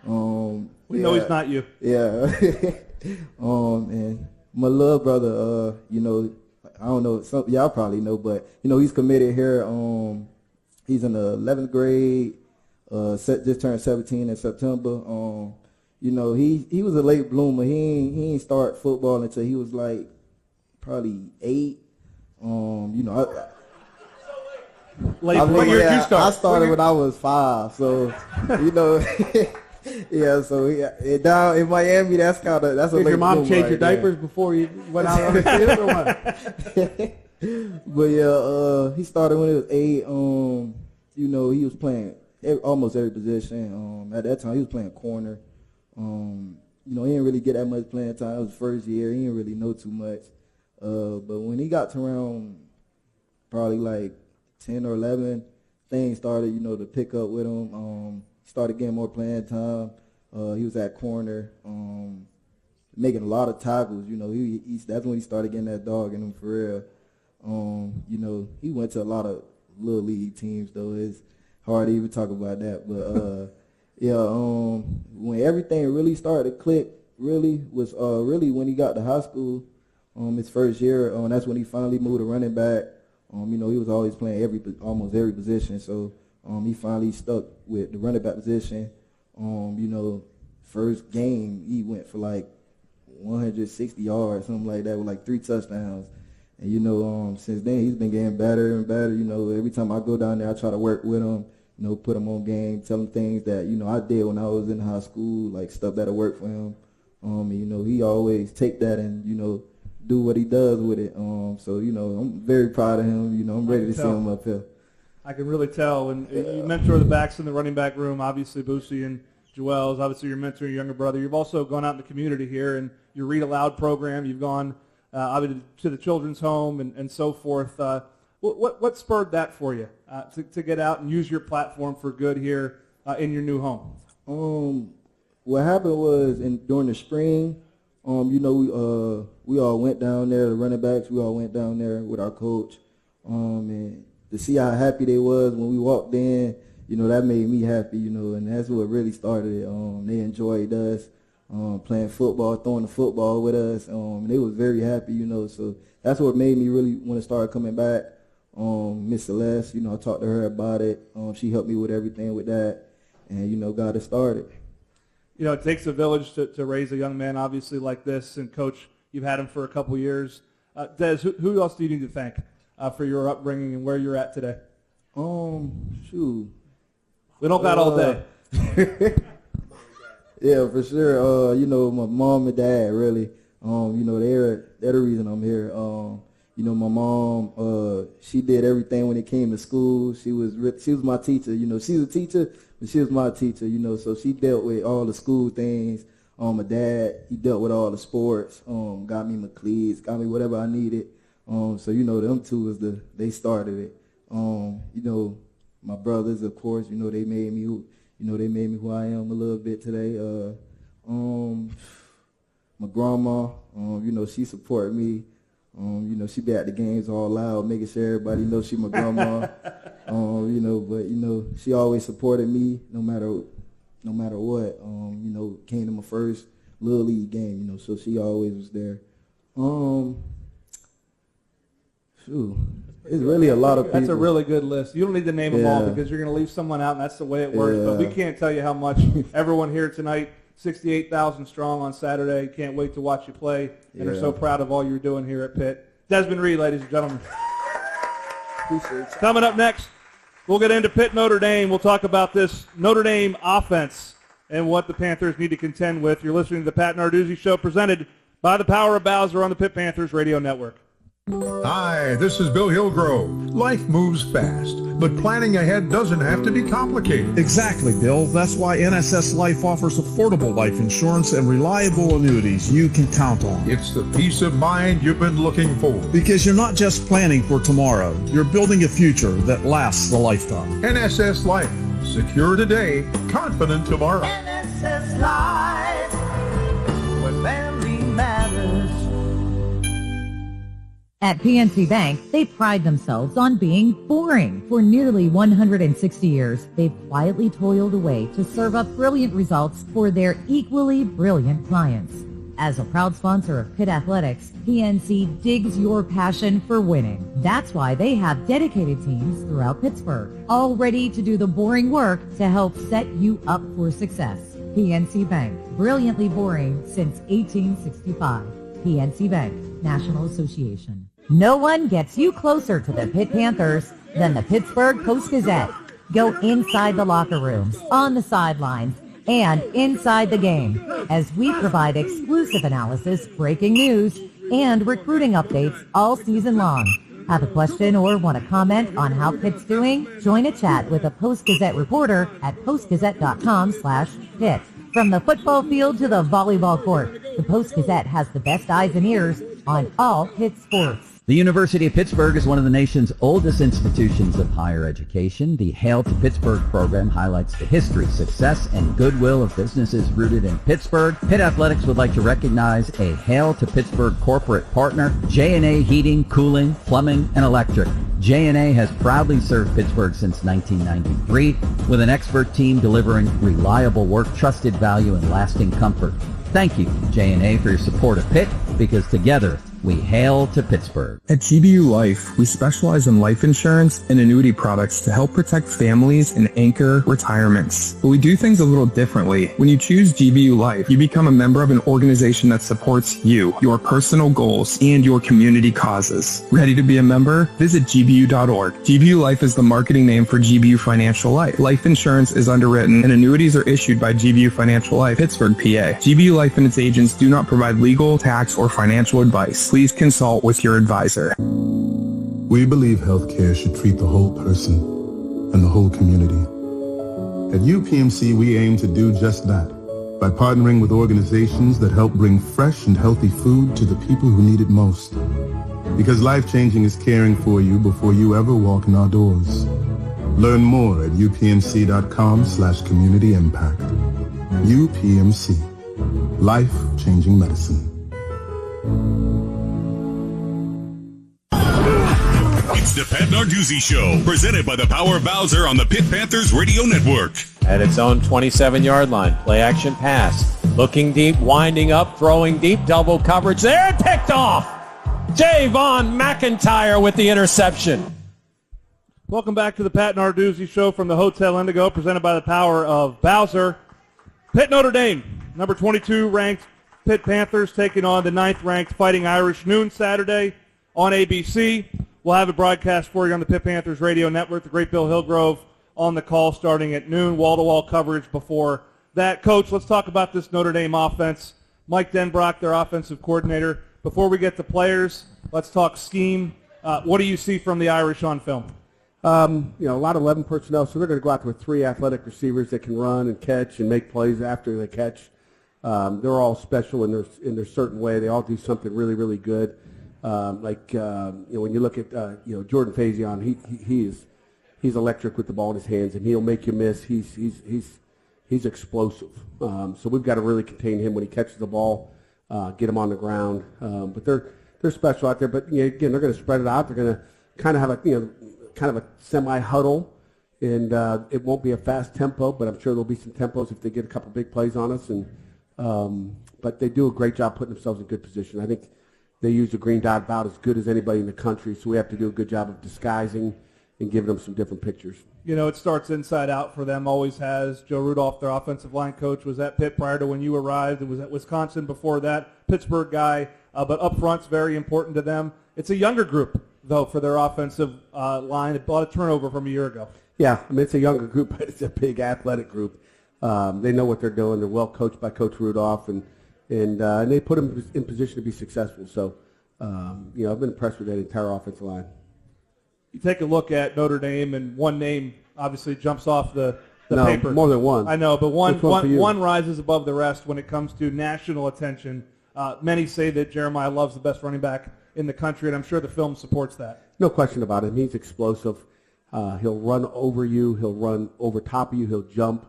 We know he's not you. Yeah. And my little brother, I don't know, y'all probably know, but he's committed here. He's in the 11th grade. Just turned 17 in September. He was a late bloomer. He ain't start football until he was like probably 8. I started when I was 5, so yeah. So down in Miami, that's a. Did your mom change your diapers before you went out on the field or what? But yeah, he started when he was 8. He was playing almost every position. At that time, he was playing corner. He didn't really get that much playing time. It was first year. He didn't really know too much. But when he got to around probably like 10 or 11, things started, to pick up with him. Started getting more playing time. He was at corner, making a lot of tackles. That's when he started getting that dog in him for real. He went to a lot of little league teams, though. It's hard to even talk about that. But when everything really started to click, was when he got to high school. His first year, that's when he finally moved to running back. He was always playing almost every position, so he finally stuck with the running back position. First game he went for like 160 yards, something like that, with like 3 touchdowns. And since then he's been getting better and better. Every time I go down there, I try to work with him. Put him on game, tell him things that I did when I was in high school, like stuff that'll work for him. He always take that and do what he does with it. So I'm very proud of him. I'm ready to see him up here. I can really tell. And you mentor the backs in the running back room, obviously Boosie and Joel's. Obviously you're mentoring your younger brother. You've also gone out in the community here and your Read Aloud program. You've gone obviously to the children's home and so forth. What spurred that for you to get out and use your platform for good here in your new home? What happened was during the spring, we all went down there, the running backs, we all went down there with our coach. And to see how happy they was when we walked in, that made me happy, and that's what really started it. They enjoyed us playing football, throwing the football with us. And they was very happy, so that's what made me really want to start coming back. Miss Celeste, I talked to her about it. She helped me with everything with that, and, got it started. It takes a village to raise a young man, obviously, like this. And, Coach, you've had him for a couple years. Des, who else do you need to thank for your upbringing and where you're at today? Shoot. We don't got all day. Yeah, for sure. My mom and dad, really. They're the reason I'm here. You know, my mom, she did everything when it came to school. She was my teacher. You know, she's a teacher, but she was my teacher. You know, so she dealt with all the school things. My dad, he dealt with all the sports. Got me my cleats, got me whatever I needed. So you know, them two they started it. You know, my brothers, of course, you know, they made me who I am a little bit today. My grandma, you know, she supported me. You know, she be at the games all loud, making sure everybody knows she my grandma. You know, but you know, she always supported me no matter what. You know, came to my first Little League game, you know, so she always was there. It's really a lot of people. That's a really good list. You don't need to name them all because you're going to leave someone out, and that's the way it works. But we can't tell you how much everyone here tonight, 68,000 strong on Saturday, can't wait to watch you play, and are so proud of all you're doing here at Pitt. Desmond Reed, ladies and gentlemen. Appreciate you. Coming up next, we'll get into Pitt Notre Dame. We'll talk about this Notre Dame offense and what the Panthers need to contend with. You're listening to the Pat Narduzzi Show, presented by the Power of Bowser on the Pitt Panthers Radio Network. Hi, this is Bill Hillgrove. Life moves fast, but planning ahead doesn't have to be complicated. Exactly, Bill. That's why NSS Life offers affordable life insurance and reliable annuities you can count on. It's the peace of mind you've been looking for. Because you're not just planning for tomorrow, you're building a future that lasts a lifetime. NSS Life. Secure today, confident tomorrow. NSS Life, where family matters. At PNC Bank, they pride themselves on being boring. For nearly 160 years, they've quietly toiled away to serve up brilliant results for their equally brilliant clients. As a proud sponsor of Pitt Athletics, PNC digs your passion for winning. That's why they have dedicated teams throughout Pittsburgh, all ready to do the boring work to help set you up for success. PNC Bank, brilliantly boring since 1865. PNC Bank, National Association. No one gets you closer to the Pitt Panthers than the Pittsburgh Post-Gazette. Go inside the locker rooms, on the sidelines, and inside the game as we provide exclusive analysis, breaking news, and recruiting updates all season long. Have a question or want to comment on how Pitt's doing? Join a chat with a Post-Gazette reporter at postgazette.com/Pitt. From the football field to the volleyball court, the Post-Gazette has the best eyes and ears on all Pitt sports. The University of Pittsburgh is one of the nation's oldest institutions of higher education. The Hail to Pittsburgh program highlights the history, success, and goodwill of businesses rooted in Pittsburgh. Pitt Athletics would like to recognize a Hail to Pittsburgh corporate partner, J&A Heating, Cooling, Plumbing, and Electric. J&A has proudly served Pittsburgh since 1993 with an expert team delivering reliable work, trusted value, and lasting comfort. Thank you, J&A, for your support of Pitt, because together we hail to Pittsburgh. At GBU Life, we specialize in life insurance and annuity products to help protect families and anchor retirements. But we do things a little differently. When you choose GBU Life, you become a member of an organization that supports you, your personal goals, and your community causes. Ready to be a member? Visit gbu.org. GBU Life is the marketing name for GBU Financial Life. Life insurance is underwritten and annuities are issued by GBU Financial Life, Pittsburgh, PA. GBU Life and its agents do not provide legal, tax, or financial advice. Please consult with your advisor. We believe healthcare should treat the whole person and the whole community. At UPMC, we aim to do just that by partnering with organizations that help bring fresh and healthy food to the people who need it most. Because life-changing is caring for you before you ever walk in our doors. Learn more at upmc.com/community impact. UPMC. Life-changing medicine. It's the Pat Narduzzi Show, presented by the Power Bowser on the Pitt Panthers Radio Network. At its own 27-yard line, play action pass. Looking deep, winding up, throwing deep, double coverage there, and picked off. Javon McIntyre with the interception. Welcome back to the Pat Narduzzi Show from the Hotel Indigo, presented by the Power of Bowser. Pitt Notre Dame, number 22 ranked Pitt Panthers taking on the 9th ranked Fighting Irish, noon Saturday on ABC. We'll have a broadcast for you on the Pitt Panthers Radio Network. The great Bill Hillgrove on the call starting at noon, wall-to-wall coverage before that. Coach, let's talk about this Notre Dame offense. Mike Denbrock, their offensive coordinator, Before we get to players, let's talk scheme. What do you see from the Irish on film? A lot of 11 personnel, so they're going to go out there with 3 athletic receivers that can run and catch and make plays after they catch. They're all special in their certain way. They all do something really, really good. When you look at Jordan Faison, he's electric with the ball in his hands, and he'll make you miss. He's explosive. So we've got to really contain him when he catches the ball, get him on the ground. But they're special out there. But again, they're going to spread it out. They're going to kind of have a semi-huddle, and it won't be a fast tempo, but I'm sure there'll be some tempos if they get a couple big plays on us. But they do a great job putting themselves in good position. I think they use the green dot about as good as anybody in the country, so we have to do a good job of disguising and giving them some different pictures. It starts inside out for them, always has. Joe Rudolph, their offensive line coach, was at Pitt prior to when you arrived, and was at Wisconsin before that. Pittsburgh guy, but up front's very important to them. It's a younger group, though, for their offensive line. A lot of turnover from a year ago. Yeah, it's a younger group, but it's a big athletic group. They know what they're doing. They're well coached by Coach Rudolph, and they put them in position to be successful. So, I've been impressed with that entire offensive line. You take a look at Notre Dame, and one name obviously jumps off the paper. More than one. I know, but one rises above the rest when it comes to national attention. Many say that Jeremiah Love's the best running back in the country, and I'm sure the film supports that. No question about it. He's explosive. He'll run over you. He'll run over top of you. He'll jump.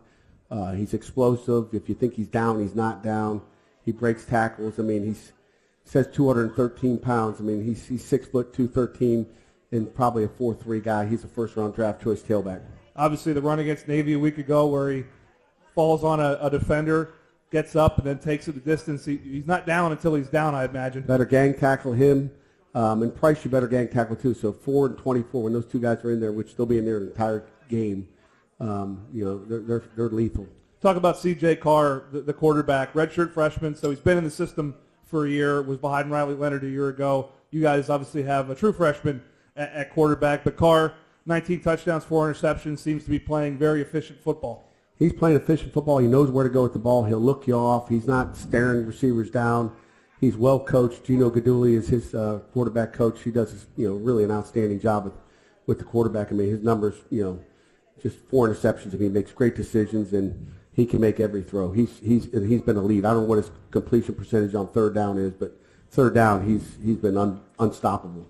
He's explosive. If you think he's down, he's not down. He breaks tackles. He says 213 pounds. He's 6 foot 213 and probably a 4.3 guy. He's a first-round draft choice tailback. Obviously, the run against Navy a week ago where he falls on a defender, gets up, and then takes it the distance. He's not down until he's down, I imagine. Better gang tackle him. And Price, you better gang tackle too. So 4 and 24, when those two guys are in there, which they'll be in there the entire game, they're lethal. Talk about C.J. Carr, the quarterback, redshirt freshman. So he's been in the system for a year, was behind Riley Leonard a year ago. You guys obviously have a true freshman at quarterback. But Carr, 19 touchdowns, 4 interceptions, seems to be playing very efficient football. He's playing efficient football. He knows where to go with the ball. He'll look you off. He's not staring receivers down. He's well coached. Gino Gaduli is his quarterback coach. He does really an outstanding job with the quarterback. His numbers, just 4 interceptions. He makes great decisions, and he can make every throw. He's been elite. I don't know what his completion percentage on third down is, but third down he's been unstoppable.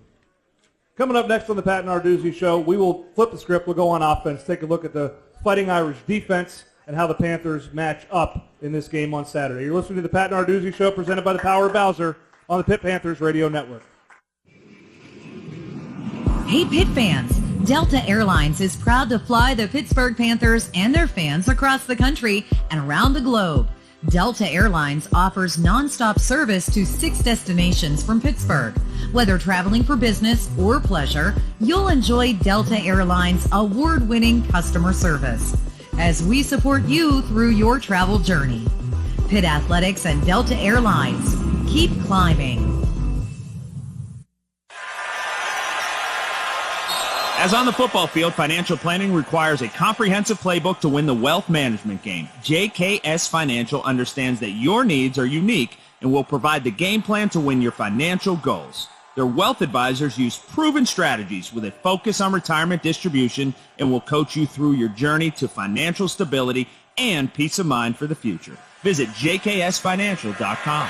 Coming up next on the Pat Narduzzi Show, we will flip the script. We'll go on offense, take a look at the Fighting Irish defense and how the Panthers match up in this game on Saturday. You're listening to the Pat Narduzzi Show presented by the Power of Bowser on the Pitt Panthers Radio Network. Hey, Pitt fans. Delta Airlines is proud to fly the Pittsburgh Panthers and their fans across the country and around the globe. Delta Airlines offers nonstop service to 6 destinations from Pittsburgh. Whether traveling for business or pleasure, you'll enjoy Delta Airlines' award-winning customer service as we support you through your travel journey. Pitt Athletics and Delta Airlines. Keep climbing. As on the football field, financial planning requires a comprehensive playbook to win the wealth management game. JKS Financial understands that your needs are unique and will provide the game plan to win your financial goals. Their wealth advisors use proven strategies with a focus on retirement distribution and will coach you through your journey to financial stability and peace of mind for the future. Visit jksfinancial.com.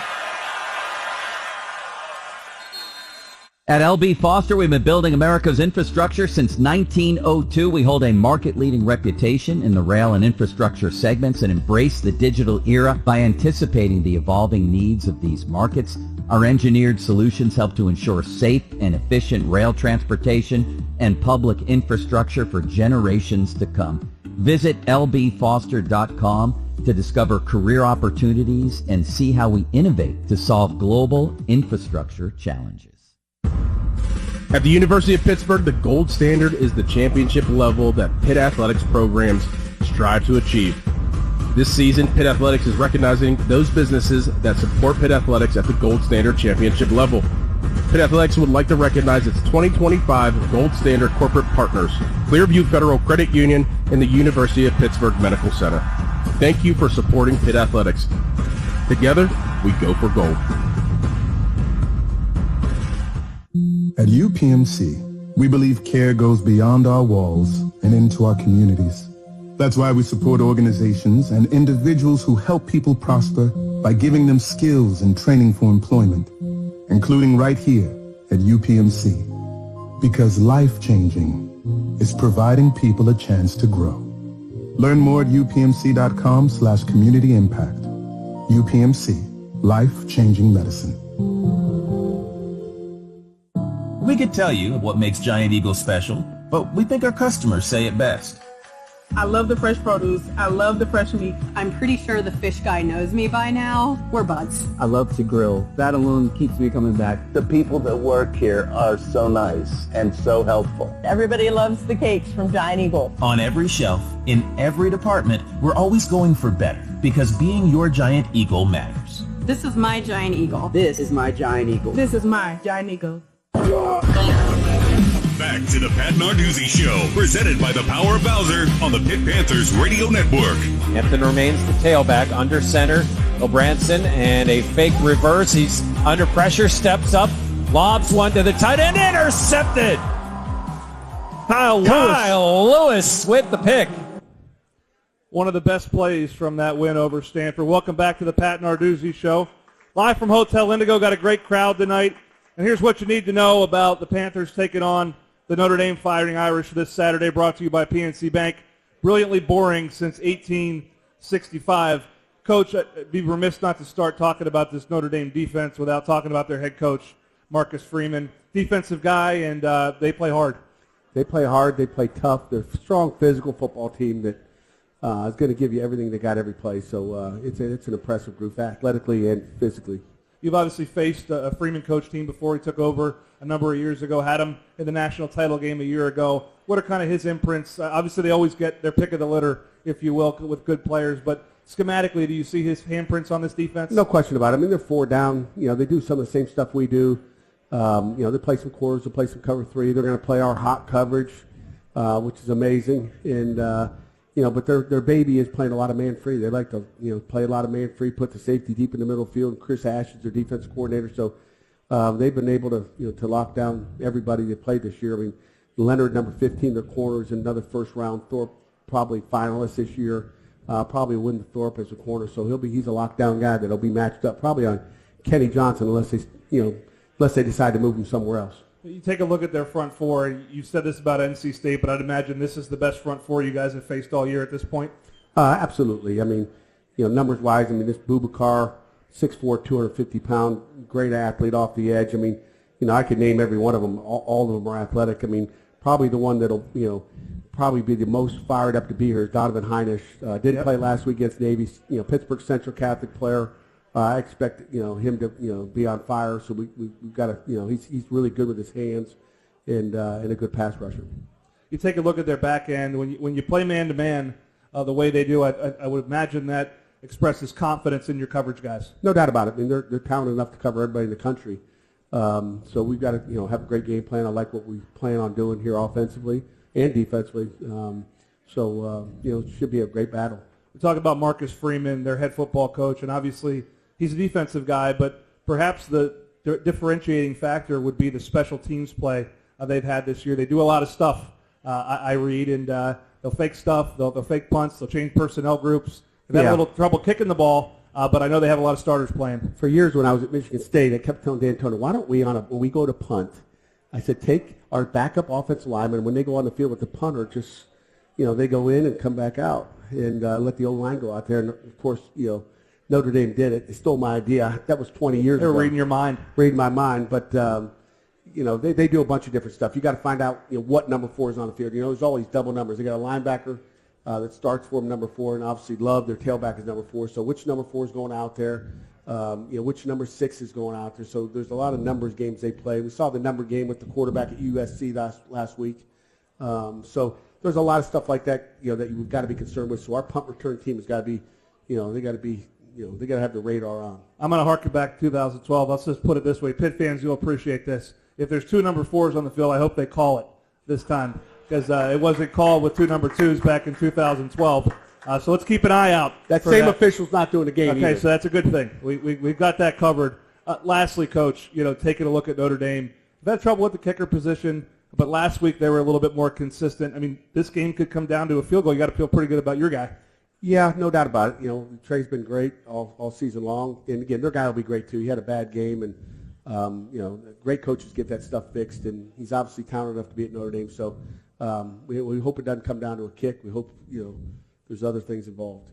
At L.B. Foster, we've been building America's infrastructure since 1902. We hold a market-leading reputation in the rail and infrastructure segments and embrace the digital era by anticipating the evolving needs of these markets. Our engineered solutions help to ensure safe and efficient rail transportation and public infrastructure for generations to come. Visit lbfoster.com to discover career opportunities and see how we innovate to solve global infrastructure challenges. At the University of Pittsburgh, the gold standard is the championship level that Pitt Athletics programs strive to achieve. This season, Pitt Athletics is recognizing those businesses that support Pitt Athletics at the gold standard championship level. Pitt Athletics would like to recognize its 2025 gold standard corporate partners, Clearview Federal Credit Union and the University of Pittsburgh Medical Center. Thank you for supporting Pitt Athletics. Together, we go for gold. At UPMC, we believe care goes beyond our walls and into our communities. That's why we support organizations and individuals who help people prosper by giving them skills and training for employment, including right here at UPMC. Because life-changing is providing people a chance to grow. Learn more at upmc.com/community impact. UPMC, life-changing medicine. We could tell you what makes Giant Eagle special, but we think our customers say it best. I love the fresh produce. I love the fresh meat. I'm pretty sure the fish guy knows me by now. We're buds. I love to grill. That alone keeps me coming back. The people that work here are so nice and so helpful. Everybody loves the cakes from Giant Eagle. On every shelf, in every department, we're always going for better because being your Giant Eagle matters. This is my Giant Eagle. This is my Giant Eagle. This is my Giant Eagle. Back to the Pat Narduzzi Show, presented by the Power of Bowser on the Pitt Panthers Radio Network. Hampton remains the tailback under center. Branson and a fake reverse. He's under pressure, steps up, lobs one to the tight end, intercepted. Kyle Lewis with the pick. One of the best plays from that win over Stanford. Welcome back to the Pat Narduzzi Show. Live from Hotel Indigo. Got a great crowd tonight. And here's what you need to know about the Panthers taking on the Notre Dame Fighting Irish this Saturday, brought to you by PNC Bank. Brilliantly boring since 1865. Coach, I'd be remiss not to start talking about this Notre Dame defense without talking about their head coach, Marcus Freeman. Defensive guy, and they play hard. They play hard. They play tough. They're a strong physical football team that is going to give you everything they got every play. So it's an impressive group, athletically and physically. You've obviously faced a Freeman coach team before. He took over a number of years ago, had him in the national title game a year ago. What are kind of his imprints? Obviously, they always get their pick of the litter, if you will, with good players. But schematically, do you see his handprints on this defense? No question about it. I mean, they're 4 down. You know, they do some of the same stuff we do. You know, they play some quarters, they play some cover 3. They're going to play our hot coverage, which is amazing. And you know, but their baby is playing a lot of man free. They like to, you know, play a lot of man free, put the safety deep in the middle field. Chris Ash is their defensive coordinator, so they've been able to, you know, to lock down everybody that played this year. I mean, Leonard, number 15, their corner, is another first round. Thorpe, probably finalist this year. Probably win Thorpe as a corner, so he's a lockdown guy that'll be matched up probably on Kenny Johnson unless they decide to move him somewhere else. You take a look at their front four, and you said this about NC State, but I'd imagine this is the best front four you guys have faced all year at this point. Absolutely. I mean, you know, numbers-wise, I mean, this Boubacar, 6'4", 250-pound, great athlete off the edge. I mean, you know, I could name every one of them. All of them are athletic. I mean, probably the one that'll, you know, probably be the most fired up to be here is Donovan Heinisch. Didn't play last week against Navy. You know, Pittsburgh Central Catholic player. I expect, you know, him to, you know, be on fire. So we've got to, you know, he's really good with his hands and a good pass rusher. You take a look at their back end when you play man to man the way they do. I would imagine that expresses confidence in your coverage guys. No doubt about it. I mean, they're talented enough to cover everybody in the country. So we've got to, you know, have a great game plan. I like what we plan on doing here offensively and defensively. You know, it should be a great battle. We talk about Marcus Freeman, their head football coach, and obviously he's a defensive guy, but perhaps the differentiating factor would be the special teams play they've had this year. They do a lot of stuff, I read, and they'll fake stuff, they'll fake punts, they'll change personnel groups. They've had a little trouble kicking the ball, but I know they have a lot of starters playing. For years when I was at Michigan State, I kept telling D'Antoni, why don't we, when we go to punt, I said, take our backup offensive linemen, when they go on the field with the punter, just, you know, they go in and come back out and let the O-line go out there. And, of course, you know, Notre Dame did it. They stole my idea. That was 20 years ago. They were reading your mind. Reading my mind. But, you know, they do a bunch of different stuff. You got to find out, you know, what number 4 is on the field. You know, there's always double numbers. They got a linebacker that starts for them, number 4, and obviously Love, their tailback, is number 4. So which number 4 is going out there? You know, which number 6 is going out there? So there's a lot of numbers games they play. We saw the number game with the quarterback at USC last week. So there's a lot of stuff like that, you know, that you've got to be concerned with. So our punt return team has got to be, you know, they got to have the radar on. I'm going to harken back to 2012. Let's just put it this way. Pitt fans, you'll appreciate this. If there's 2 number 4s on the field, I hope they call it this time because it wasn't called with 2 number 2s back in 2012. So let's keep an eye out. That same official's not doing the game Okay, either. so that's a good thing. We've got that covered. Lastly, Coach, you know, taking a look at Notre Dame, had trouble with the kicker position, but last week they were a little bit more consistent. I mean, this game could come down to a field goal. You got to feel pretty good about your guy. Yeah, no doubt about it. You know, Trey's been great all season long. And, again, their guy will be great, too. He had a bad game, and, you know, great coaches get that stuff fixed, and he's obviously talented enough to be at Notre Dame. So we hope it doesn't come down to a kick. We hope, you know, there's other things involved.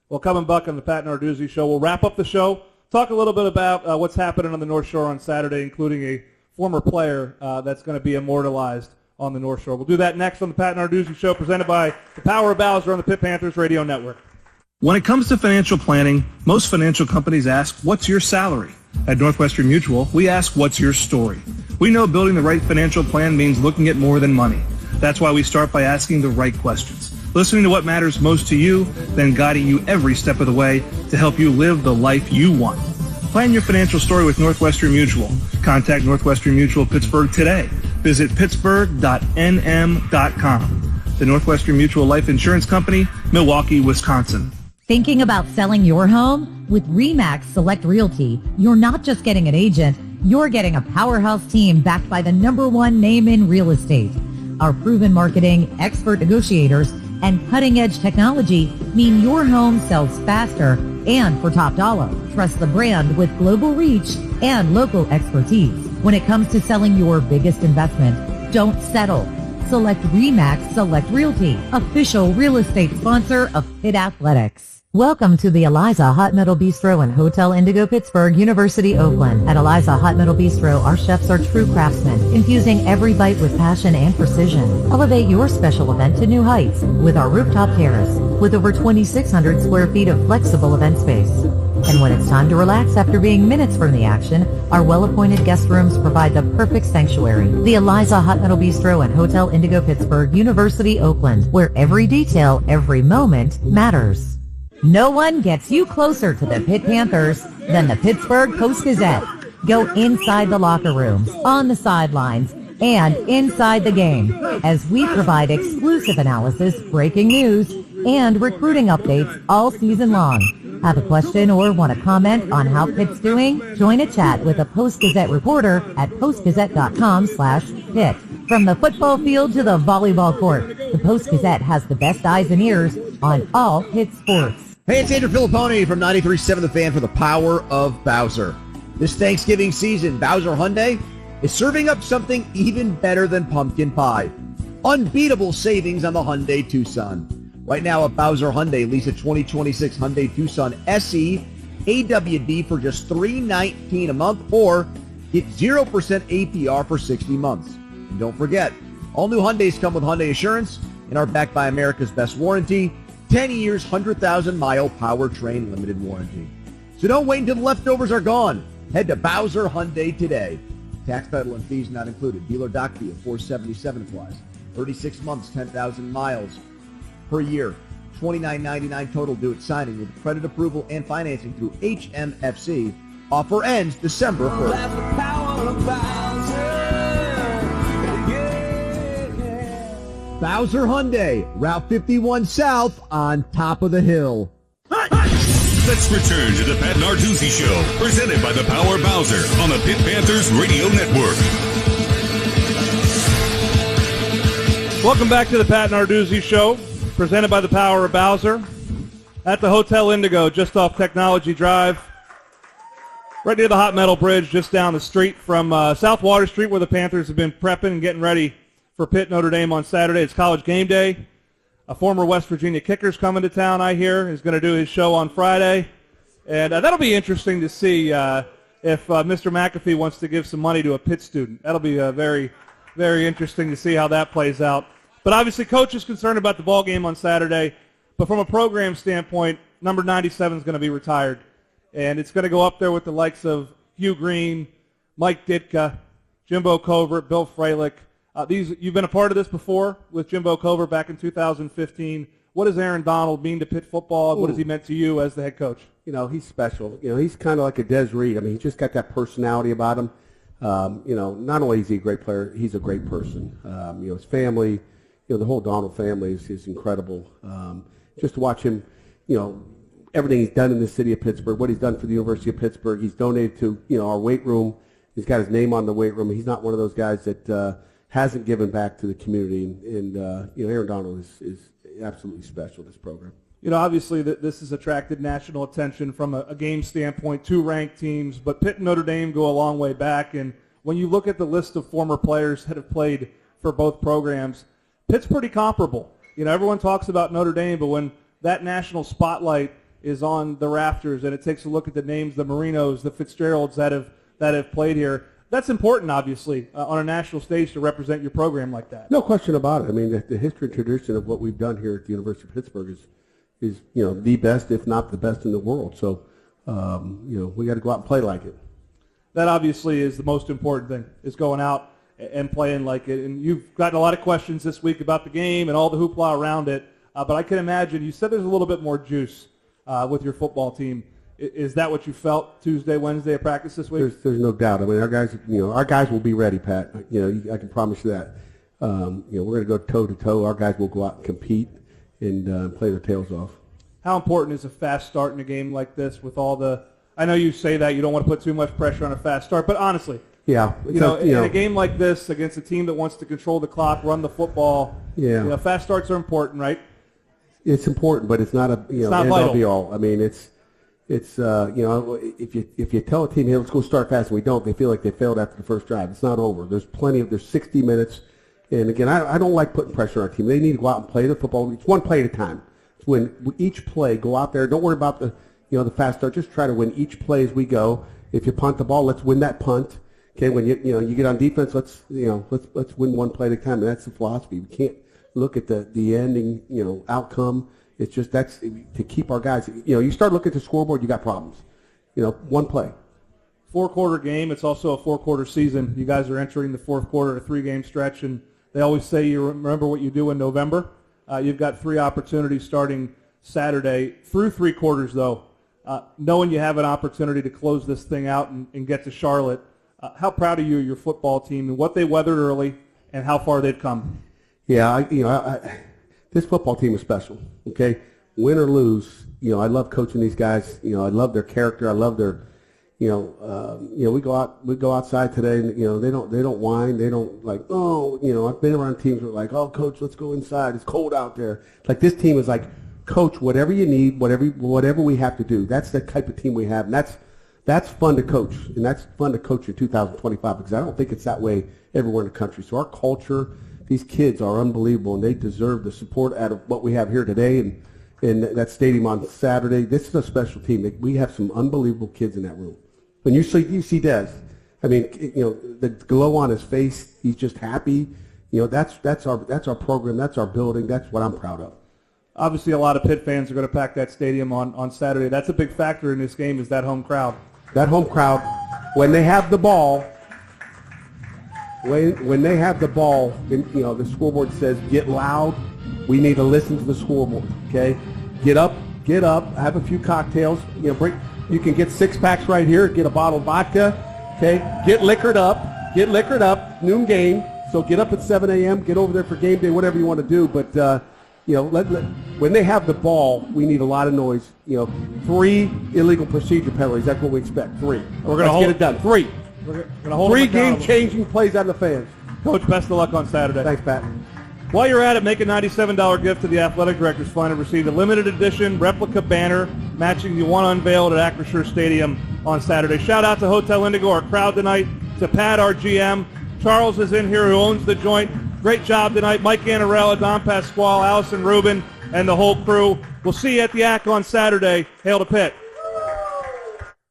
Well, coming back on the Pat Narduzzi Show, we'll wrap up the show, talk a little bit about what's happening on the North Shore on Saturday, including a former player that's going to be immortalized on the North Shore. We'll do that next on the Pat Narduzzi Show, presented by the Power of Bowser on the Pitt Panthers Radio Network. When it comes to financial planning, most financial companies ask, what's your salary? At Northwestern Mutual, we ask, what's your story? We know building the right financial plan means looking at more than money. That's why we start by asking the right questions, listening to what matters most to you, then guiding you every step of the way to help you live the life you want. Plan your financial story with Northwestern Mutual. Contact Northwestern Mutual Pittsburgh today. Visit pittsburgh.nm.com. The Northwestern Mutual Life Insurance Company, Milwaukee, Wisconsin. Thinking about selling your home? With RE/MAX Select Realty, you're not just getting an agent, you're getting a powerhouse team backed by the #1 name in real estate. Our proven marketing, expert negotiators, and cutting-edge technology mean your home sells faster and for top dollar. Trust the brand with global reach and local expertise. When it comes to selling your biggest investment, don't settle. Select RE/MAX Select Realty, official real estate sponsor of Pitt Athletics. Welcome to the Eliza Hot Metal Bistro and Hotel Indigo Pittsburgh, University, Oakland. At Eliza Hot Metal Bistro, our chefs are true craftsmen, infusing every bite with passion and precision. Elevate your special event to new heights with our rooftop terrace, with over 2,600 square feet of flexible event space. And when it's time to relax after being minutes from the action, our well-appointed guest rooms provide the perfect sanctuary. The Eliza Hot Metal Bistro and Hotel Indigo Pittsburgh, University, Oakland, where every detail, every moment matters. No one gets you closer to the Pitt Panthers than the Pittsburgh Post-Gazette. Go inside the locker rooms, on the sidelines, and inside the game as we provide exclusive analysis, breaking news, and recruiting updates all season long. Have a question or want to comment on how Pitt's doing? Join a chat with a Post-Gazette reporter at postgazette.com/Pitt. From the football field to the volleyball court, the Post-Gazette has the best eyes and ears on all Pitt sports. Hey, it's Andrew Filipponi from 93.7 The Fan for the Power of Bowser. This Thanksgiving season, Bowser Hyundai is serving up something even better than pumpkin pie. Unbeatable savings on the Hyundai Tucson. Right now at Bowser Hyundai, lease a 2026 Hyundai Tucson SE AWD for just $319 a month, or get 0% APR for 60 months. And don't forget, all new Hyundais come with Hyundai Assurance and are backed by America's best warranty, 10 years, 100,000-mile powertrain limited warranty. So don't wait until the leftovers are gone. Head to Bowser Hyundai today. Tax, title, and fees not included. Dealer doc fee of $477 applies. 36 months, 10,000 miles per year. $29.99 total due at signing with credit approval and financing through HMFC. Offer ends December 1st. Bowser Hyundai, Route 51 South on top of the hill. Let's return to the Pat Narduzzi Show, presented by the Power Bowser on the Pitt Panthers Radio Network. Welcome back to the Pat Narduzzi Show, presented by the Power of Bowser at the Hotel Indigo, just off Technology Drive, right near the Hot Metal Bridge, just down the street from South Water Street, where the Panthers have been prepping and getting ready for Pitt Notre Dame on Saturday. It's college game day. A former West Virginia kicker's coming to town, I hear. He's going to do his show on Friday. And that'll be interesting to see if Mr. McAfee wants to give some money to a Pitt student. That'll be very, very interesting to see how that plays out. But obviously, Coach is concerned about the ball game on Saturday. But from a program standpoint, number 97 is going to be retired. And it's going to go up there with the likes of Hugh Green, Mike Ditka, Jimbo Covert, Bill Freilich. You've been a part of this before with Jimbo Covert back in 2015. What does Aaron Donald mean to Pitt football? What has he meant to you as the head coach? You know, he's special. You know, he's kind of like a Des Reed. I mean, he's just got that personality about him. You know, not only is he a great player, he's a great person. You know, his family, you know, the whole Donald family is incredible. Just to watch him, you know, everything he's done in the city of Pittsburgh, what he's done for the University of Pittsburgh. He's donated to, you know, our weight room. He's got his name on the weight room. He's not one of those guys that hasn't given back to the community. And Aaron Donald is absolutely special, this program. Obviously this has attracted national attention from a game standpoint, 2 ranked teams, but Pitt and Notre Dame go a long way back. And when you look at the list of former players that have played for both programs, Pitt's pretty comparable. Everyone talks about Notre Dame, but when that national spotlight is on the rafters and it takes a look at the names, the Marinos, the Fitzgeralds that have played here, that's important, obviously, on a national stage to represent your program like that. No question about it. I mean, the history and tradition of what we've done here at the University of Pittsburgh is the best, if not the best in the world. So, we got to go out and play like it. That obviously is the most important thing, is going out and playing like it. And you've gotten a lot of questions this week about the game and all the hoopla around it. But I can imagine, you said there's a little bit more juice with your football team. Is that what you felt Tuesday, Wednesday at practice this week? There's no doubt. I mean, our guys will be ready, Pat. I can promise you that. We're going to go toe to toe. Our guys will go out and compete and play their tails off. How important is a fast start in a game like this with all the? I know you say that you don't want to put too much pressure on a fast start, but honestly, yeah, in a game like this against a team that wants to control the clock, run the football, fast starts are important, right? It's important, but it's not a it's not vital. Be all. I mean, it's if you tell a team, hey, let's go start fast, and we don't, they feel like they failed after the first drive. It's not over. There's 60 minutes, and again, I don't like putting pressure on our team. They need to go out and play the football. It's one play at a time. It's when each play, go out there. Don't worry about the fast start. Just try to win each play as we go. If you punt the ball, let's win that punt. Okay, when you get on defense, let's win one play at a time. And that's the philosophy. We can't look at the ending outcome. It's just that's to keep our guys. You start looking at the scoreboard, you got problems. One play. 4-quarter game. It's also a 4-quarter season. You guys are entering the 4th quarter, a 3-game stretch, and they always say you remember what you do in November. You've got 3 opportunities starting Saturday through 3 quarters, though. Knowing you have an opportunity to close this thing out and get to Charlotte, how proud are you of your football team and what they weathered early and how far they've come? Yeah, this football team is special. Okay, win or lose, I love coaching these guys. I love their character. I love their, we go outside today, and they don't whine. They don't like, I've been around teams who are like, oh, coach, let's go inside. It's cold out there. Like this team is like, coach, whatever you need, whatever we have to do. That's the type of team we have, and that's fun to coach, and that's fun to coach in 2025 because I don't think it's that way everywhere in the country. So our culture, these kids are unbelievable, and they deserve the support out of what we have here today and that stadium on Saturday. This is a special team. We have some unbelievable kids in that room. When you see Des, I mean, the glow on his face, he's just happy. That's our program, that's our building, that's what I'm proud of. Obviously, a lot of Pitt fans are going to pack that stadium on Saturday. That's a big factor in this game is that home crowd. That home crowd, when they have the ball, when they have the ball, the scoreboard says, get loud. We need to listen to the scoreboard, okay? Get up, have a few cocktails. You can get 6-packs right here. Get a bottle of vodka, okay? Get liquored up, noon game. So get up at 7 a.m., get over there for game day, whatever you want to do. But, when they have the ball, we need a lot of noise. 3 illegal procedure penalties. That's what we expect. 3. Let's get it done. 3. We're going to hold 3 game-changing plays out of the fans. Coach, best of luck on Saturday. Thanks, Pat. While you're at it, make a $97 gift to the athletic director's fund and receive a limited edition replica banner matching the one unveiled at Acrisure Stadium on Saturday. Shout out to Hotel Indigo, our crowd tonight, to Pat, our GM. Charles is in here, who owns the joint. Great job tonight. Mike Annarella, Don Pasquale, Allison Rubin, and the whole crew. We'll see you at the ACK on Saturday. Hail to Pitt.